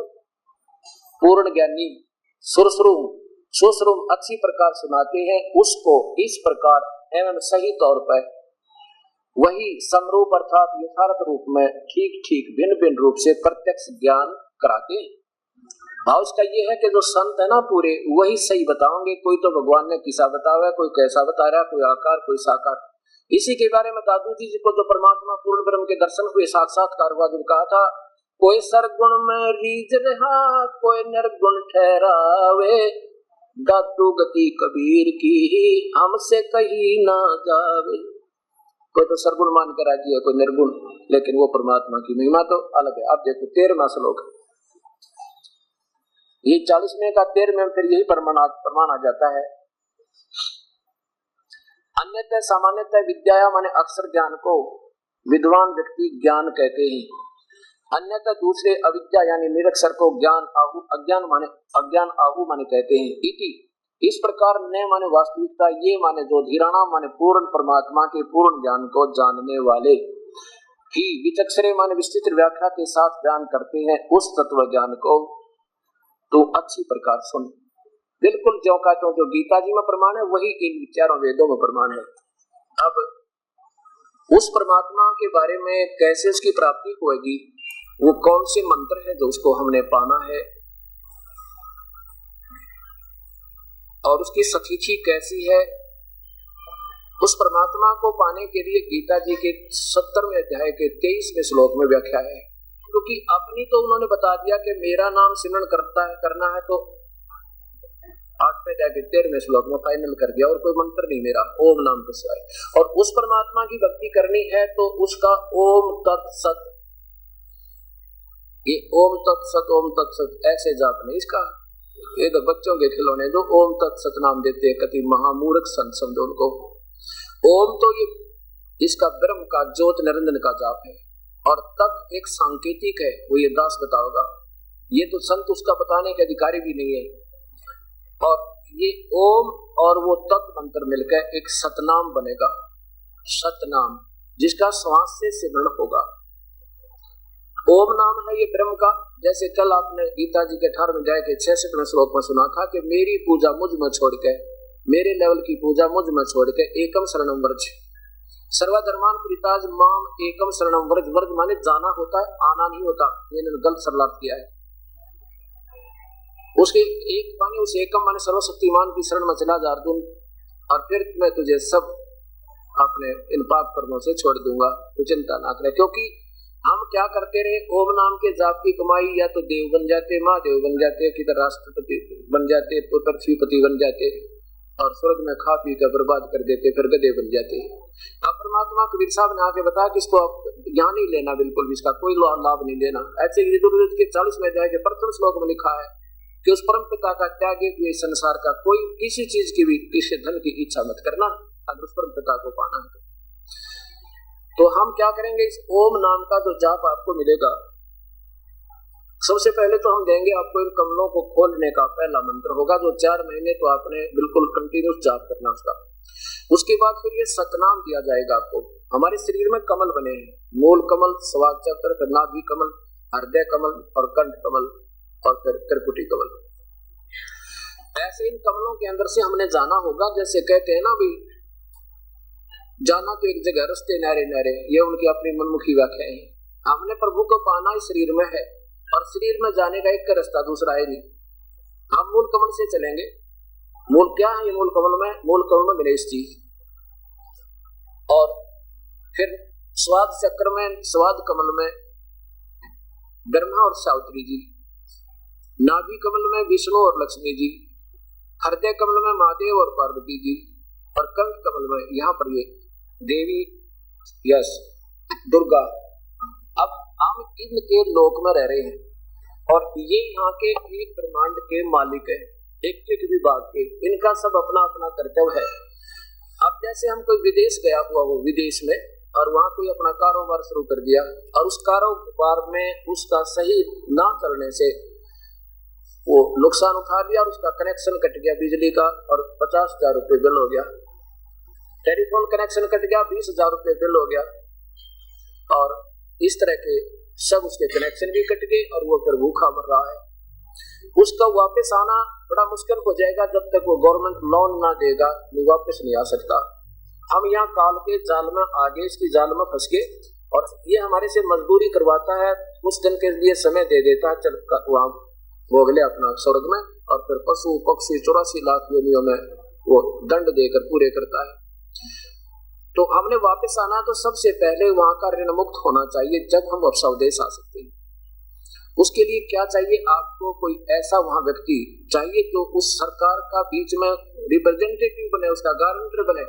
S2: पूर्ण ज्ञानी सुश्रुम अच्छी प्रकार सुनाते हैं, उसको इस प्रकार एवं सही तौर पर वही समरूप अर्थात यथार्थ रूप में ठीक ठीक भिन्न भिन्न रूप से प्रत्यक्ष ज्ञान कराते हैं। भाव इसका ये है कि जो संत है ना पूरे वही सही बताओगे। कोई तो भगवान ने किसा बताया, कोई कैसा बता रहा है, कोई आकार कोई साकार। इसी के बारे में दादू जी को जो परमात्मा पूर्ण ब्रह्म के दर्शन हुए साक्षात्कार हुआ, जब कहा था कोई सरगुण में रीझ रहा कोई निर्गुण ठहरावे, दादू गति कबीर की हमसे कहीं ना जावे। कोई तो सरगुण मान कर राजी है, कोई निर्गुण, लेकिन वो परमात्मा की महिमा तो अलग है। अब देखो 13वां श्लोक, ये 40वें का 13वें फिर यही प्रमाण आ जाता है। अन्यतः सामान्यतः विद्या माने अक्षर ज्ञान को विद्वान व्यक्ति ज्ञान कहते हैं। अन्यतः दूसरे अविद्या यानी निरक्षर को ज्ञान आहु अज्ञान आहु माने कहते हैं। इति इस प्रकार न माने वास्तविकता, ये माने जो धीराणा माने पूर्ण परमात्मा के पूर्ण ज्ञान को जानने वाले ही विचक्षणे माने विस्तृत व्याख्या के साथ बयान करते हैं उस तत्व ज्ञान को। तो अच्छी प्रकार सुन, बिल्कुल जो का जो गीता जी में प्रमाण है वही इन चारों वेदों में प्रमाण है। अब उस परमात्मा के बारे में कैसे उसकी प्राप्ति होगी, वो कौन से मंत्र है जो उसको हमने पाना है, और उसकी सतीथि कैसी है, उस परमात्मा को पाने के लिए गीता जी के 70वें अध्याय के 23वें श्लोक में व्याख्या है। क्योंकि अपनी तो उन्होंने बता दिया कि मेरा नाम सिमरण करना है, तो 8वें अध्याय के 13वें श्लोक में फाइनल कर दिया, और कोई मंत्र नहीं मेरा ओम नाम के सिवाय। और उस परमात्मा की भक्ति करनी है तो उसका ओम तत्सत, ये ओम तत्सत ऐसे जाप नहीं इसका। ये तो बच्चों के खिलौने जो ओम तत्सत नाम देते हैं, कति महामूर्ख संत समझो उनको। ओम तो ये इसका ब्रह्म का ज्योत निरंजन का जाप है, और तत् एक सांकेतिक है, वो ये दास बताओगा। ये तो संत उसका बताने के अधिकारी भी नहीं है। और ये ओम और वो तत् मंत्र मिलकर एक सतनाम बनेगा, सतनाम जिसका श्वास से सिमरण होगा। ओम नाम है ये ब्रह्म का। जैसे कल आपने गीता जी के 18वें अध्याय के 66वें श्लोक में सुना था कि मेरी पूजा मुझ में छोड़ के, मेरे लेवल की पूजा मुझ में छोड़ के एकम शरणम व्रज, सर्वधर्मान परित्याज्य माम एकम शरणम व्रज। व्रज माने जाना होता है, आना नहीं होता, इन्होंने गलत सरलार्थ किया है। उसके एक माने उस एकम माने सर्वशक्तिमान की शरण में चला जा अर्जुन, और फिर मैं तुझे सब अपने इन पाप कर्मों से छोड़ दूंगा, तो चिंता ना करे। क्योंकि हम क्या करते रहे, ओम नाम के जाप की कमाई, या तो देव बन जाते, महादेव बन जाते, किधर राष्ट्रपति बन जाते, पृथ्वीपति बन जाते, और स्वर्ग में खा पी कर बर्बाद कर देते, फिर गधे बन जाते। अब परमात्मा कबीर साहब ने आके बताया कि इसको ज्ञान नहीं लेना, बिल्कुल भी इसका कोई लाभ नहीं लेना। ऐसे यजुर्वेद के 40वें अध्याय के प्रथम श्लोक में लिखा है कि उस परम पिता का त्यागे हुए संसार का कोई किसी चीज की भी, किसी धन की इच्छा मत करना, अगर उस परम पिता को पाना है। तो हम क्या करेंगे, इस ओम नाम का जो जाप आपको मिलेगा, सबसे पहले तो हम देंगे आपको इन कमलों को खोलने का पहला मंत्र होगा, जो 4 महीने तो आपने बिल्कुल कंटिन्यूस जाप करना उसका। उसके बाद फिर ये सतनाम दिया जाएगा आपको। हमारे शरीर में कमल बने हैं, मूल कमल, स्वाद चक्र, नाभि कमल, हृदय कमल और कंठ कमल, और फिर त्रिपुटी कमल। ऐसे इन कमलों के अंदर से हमने जाना होगा। जैसे कहते हैं ना भी, जाना तो एक जगह रास्ते नारे नारे, ये उनकी अपनी मनमुखी व्याख्या है। हमने प्रभु को पाना इस शरीर में है, और शरीर में जाने का एक रास्ता, दूसरा है नहीं। हम मूल कमल से चलेंगे। मूल क्या है ये मूल कमल में? मूल कमल में गणेश जी, और फिर स्वाद चक्र में, स्वाद कमल में ब्रह्मा और सावित्री जी, नाभि कमल में विष्णु और लक्ष्मी जी, हृदय कमल में महादेव और पार्वती जी, और कंठ कमल में यहाँ पर ये देवी यस दुर्गा। अब हम इनके लोक में रह रहे हैं, और ये यहाँ के एक ब्रह्मांड के मालिक है, एक विभाग के, इनका सब अपना अपना कर्तव्य है। अब जैसे हम कोई विदेश गया हुआ हो, विदेश में, और वहां कोई अपना कारोबार शुरू कर दिया, और उस कारोबार में उसका सही ना चलने से वो नुकसान उठा लिया, और उसका कनेक्शन कट गया बिजली का, और 50,000 रुपये बिल हो गया। टेलीफोन कनेक्शन कट गया, 20,000 रुपये बिल हो गया, और इस तरह के सब उसके कनेक्शन भी कट गए, और वो फिर भूखा मर रहा है। उसका वापस आना बड़ा मुश्किल हो जाएगा, जब तक वो गवर्नमेंट लोन ना देगा, नहीं वापस नहीं आ सकता। हम यहाँ काल के जाल में आगे, इसकी जाल में फंस गए, और ये हमारे से मजदूरी करवाता है, कुछ दिन के लिए समय दे देता है, चल वहां भोग ले अपना स्वर्ग में, और फिर पशु पक्षी 84 लाख योनियों में वो दंड देकर पूरे करता है। तो हमने वापस आना, तो सबसे पहले वहां का ऋण मुक्त होना चाहिए, जब हम स्वदेश आ सकते हैं। उसके लिए क्या चाहिए आपको? कोई ऐसा वहां व्यक्ति चाहिए जो उस सरकार का बीच में रिप्रेजेंटेटिव बने, उसका गारंटर बने,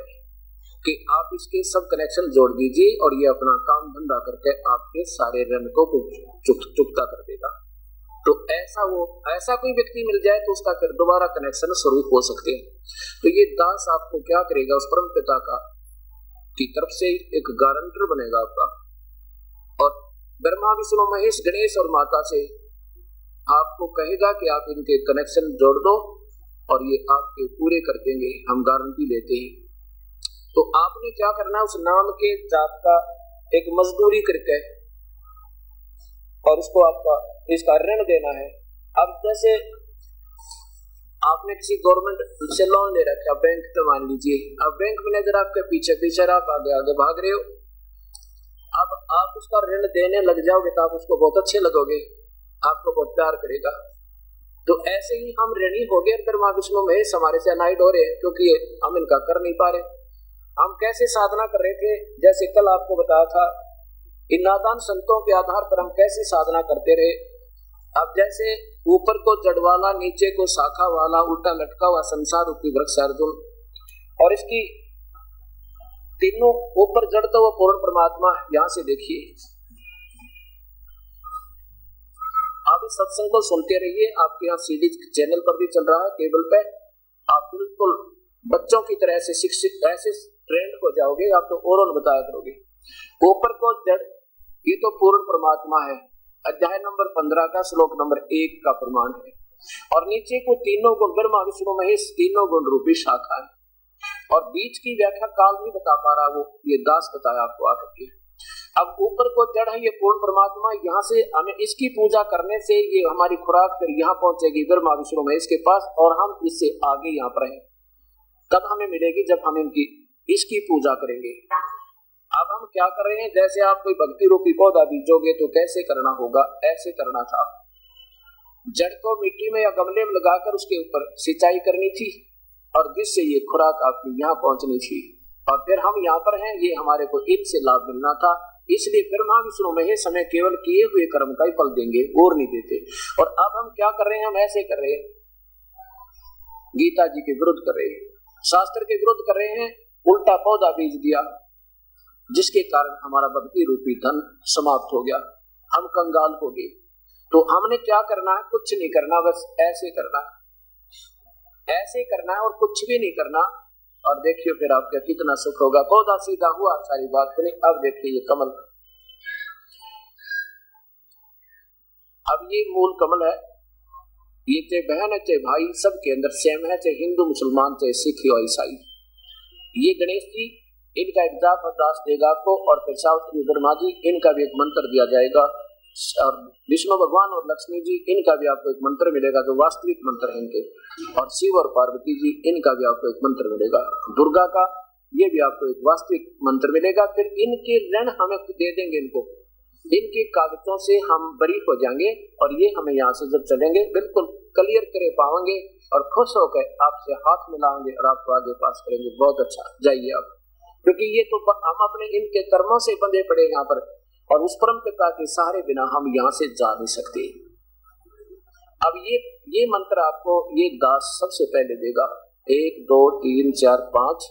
S2: कि आप इसके सब कनेक्शन जोड़ दीजिए, और ये अपना काम धंधा करके आपके सारे ऋण को चुकता कर देगा। तो ऐसा कोई व्यक्ति मिल जाए तो उसका फिर दोबारा कनेक्शन शुरू हो सकते हैं। तो ये दास आपको क्या करेगा, उस परम पिता का की तरफ से एक गारंटर बनेगा आपका, और ब्रह्मा विष्णु महेश गणेश और माता से आपको कहेगा कि आप इनके कनेक्शन जोड़ दो, और ये आपके पूरे कर देंगे, हम गारंटी लेते हैं। तो आपने क्या करना है, उस नाम के जाप का एक मजदूरी करके और उसको आपका इसका ऋण देना है। अब जैसे आपने किसी गवर्नमेंट से लोन ले रखा बैंक तो मान लीजिए, अब बैंक मैनेजर आपके पीछे पीछे, आप आगे आगे भाग रहे हो। अब आप उसका ऋण देने लग जाओगे तो आप उसको बहुत अच्छे लगोगे, आपको बहुत प्यार करेगा। तो ऐसे ही हम ऋणी हो गए, ब्रह्मा विष्णु महेश हमारे से अनाइड हो रहे हैं क्योंकि हम इनका कर नहीं पा रहे। हम कैसे साधना कर रहे थे, जैसे कल आपको बताया था, इन नादान संतों के आधार पर हम कैसे साधना करते रहे। अब जैसे ऊपर को जड़ वाला, नीचे को शाखा वाला, उल्टा लटका हुआ संसार रूपी वृक्ष अर्जुन, और इसकी तीनों ऊपर जड़ तो वो पूर्ण परमात्मा। यहां से देखिए, आप इस सत्संग को सुनते रहिए, आपके यहाँ सीडी चैनल पर भी चल रहा है, केबल पे। आप बिल्कुल बच्चों की तरह से शिक्षित, ऐसे ट्रेंड हो जाओगे, आप तो और बताया करोगे। ऊपर को जड़, ये तो पूर्ण परमात्मा है, अध्याय नंबर 15 का श्लोक नंबर 1 का प्रमाण है। और नीचे को तीनों गुण, ब्रह्मा विष्णु महेश तीनों गुण रूपी शाखा है। और बीच की व्याख्या काल नहीं बता पा रहा, वो ये दास बताया आपको आकर के। अब ऊपर को जड़ है ये पूर्ण परमात्मा, यहाँ से हमें इसकी पूजा करने से ये हमारी खुराक फिर यहाँ पहुंचेगी ब्रह्मा विष्णु महेश के पास, और हम इससे आगे यहाँ पर हैं। तब हमें मिलेगी जब हम इनकी इसकी पूजा करेंगे। अब हम क्या कर रहे हैं, जैसे आप कोई भक्ति रूपी पौधा बीजोगे तो कैसे करना होगा, ऐसे करना था। जड़ को मिट्टी में या गमले में लगाकर उसके ऊपर सिंचाई करनी थी, और जिससे ये खुराक आपकी यहाँ पहुंचनी थी। और फिर हम यहाँ पर हैं, ये हमारे को इनसे लाभ मिलना था। इसलिए ब्रह्मा विष्णु महेश हमें केवल किए हुए कर्म का ही फल देंगे और नहीं देते। और अब हम क्या कर रहे हैं, हम ऐसे कर रहे हैं, गीता जी के विरुद्ध कर रहे हैं, शास्त्र के विरुद्ध कर रहे हैं, उल्टा पौधा बीज दिया, जिसके कारण हमारा भक्ति रूपी धन समाप्त हो गया, हम कंगाल हो गए। तो हमने क्या करना है, कुछ नहीं करना, बस ऐसे करना है, ऐसे करना है और कुछ भी नहीं करना। और देखिए फिर आपका कितना सुख होगा। पौधा सीधा हुआ, सारी बात बनी। अब देखिए ये कमल, अब ये मूल कमल है, ये चाहे बहन है चाहे भाई, सबके अंदर सेम है, चाहे हिंदू मुसलमान चाहे सिख या ईसाई। ये गणेश जी, इनका एक जाप अरदास देगा आपको, और फिर सावित्री ब्रह्मा जी, इनका भी एक मंत्र दिया जाएगा, और विष्णु भगवान और लक्ष्मी जी, इनका भी आपको एक मंत्र मिलेगा जो वास्तविक मंत्र है इनके, और शिव और पार्वती जी, इनका भी आपको एक मंत्र मिलेगा, दुर्गा का ये भी आपको एक वास्तविक मंत्र मिलेगा। फिर इनके ऋण हमें दे देंगे, इनको इनके कागजों से हम बरी हो जाएंगे, और ये हमें यहाँ से जब चलेंगे बिल्कुल क्लियर करे पाएंगे, और खुश होकर आपसे हाथ मिलाएंगे और आपको आगे पास करेंगे। बहुत अच्छा, जाइए आप, क्योंकि ये तो हम अपने इनके कर्मों से बंधे पड़े यहाँ पर, और उस परम पिता के सहारे बिना हम यहाँ से जा नहीं सकते। अब ये मंत्र आपको ये दास सबसे पहले देगा, 1 2 3 4 5,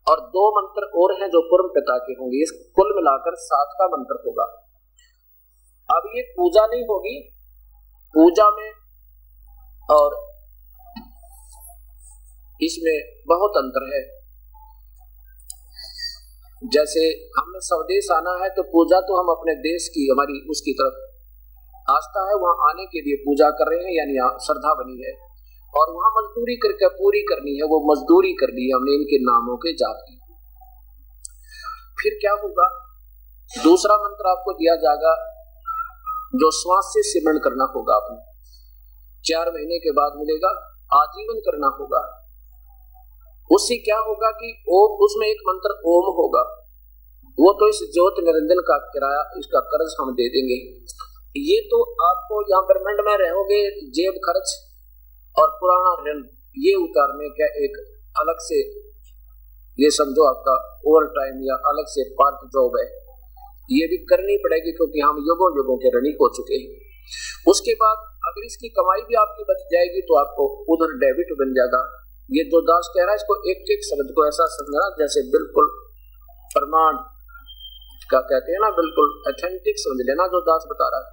S2: और 2 मंत्र और हैं जो परम पिता के होंगे, इस कुल मिलाकर 7 का मंत्र होगा। अब ये पूजा नहीं होगी, पूजा में और इसमें बहुत अंतर है। जैसे हमने स्वदेश आना है तो पूजा तो हम अपने देश की, हमारी उसकी तरफ आस्था है, वहां आने के लिए पूजा कर रहे हैं, यानी श्रद्धा बनी है, और वहां मजदूरी करके पूरी करनी है, वो मजदूरी करनी है हमने इनके नामों के जाप की। फिर क्या होगा, दूसरा मंत्र आपको दिया जाएगा जो श्वास से सिमरण करना होगा, आपने 4 महीने के बाद मिलेगा, आजीवन करना होगा। उससे क्या होगा कि ओम, उसमें एक मंत्र ओम होगा, वो तो इस ज्योत निरंजन का किराया, इसका कर्ज हम दे देंगे। ये तो आपको यहाँ ब्रह्मांड में रहोगे, जेब खर्च और पुराना ऋण ये उतारने का एक अलग से, ये समझो आपका ओवर टाइम या अलग से पार्ट जॉब है, ये भी करनी पड़ेगी, क्योंकि हम युगों युगों के ऋणी हो चुके हैं। उसके बाद अगर इसकी कमाई भी आपकी बच जाएगी तो आपको उधर डेबिट बन जाएगा। ये जो दास कह रहा है, इसको एक एक शब्द को ऐसा समझना जैसे बिल्कुल प्रमाण का कहते हैं ना, बिल्कुल ऑथेंटिक समझ लेना जो दास बता रहा है।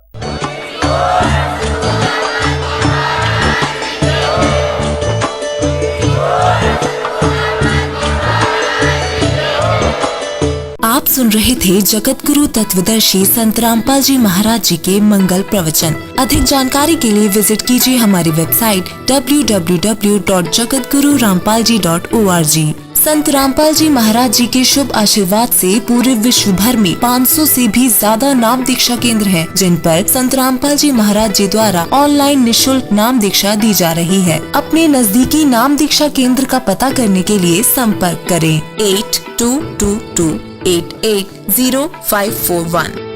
S3: आप सुन रहे थे जगत गुरु तत्वदर्शी संत रामपाल जी महाराज जी के मंगल प्रवचन। अधिक जानकारी के लिए विजिट कीजिए हमारी वेबसाइट www.jagatgururampalji.org। संत रामपाल जी महाराज जी के शुभ आशीर्वाद से पूरे विश्व भर में 500 से भी ज्यादा नाम दीक्षा केंद्र हैं, जिन पर संत रामपाल जी महाराज जी द्वारा ऑनलाइन निशुल्क नाम दीक्षा दी जा रही है। अपने नजदीकी नाम दीक्षा केंद्र का पता करने के लिए संपर्क करें 8222880541।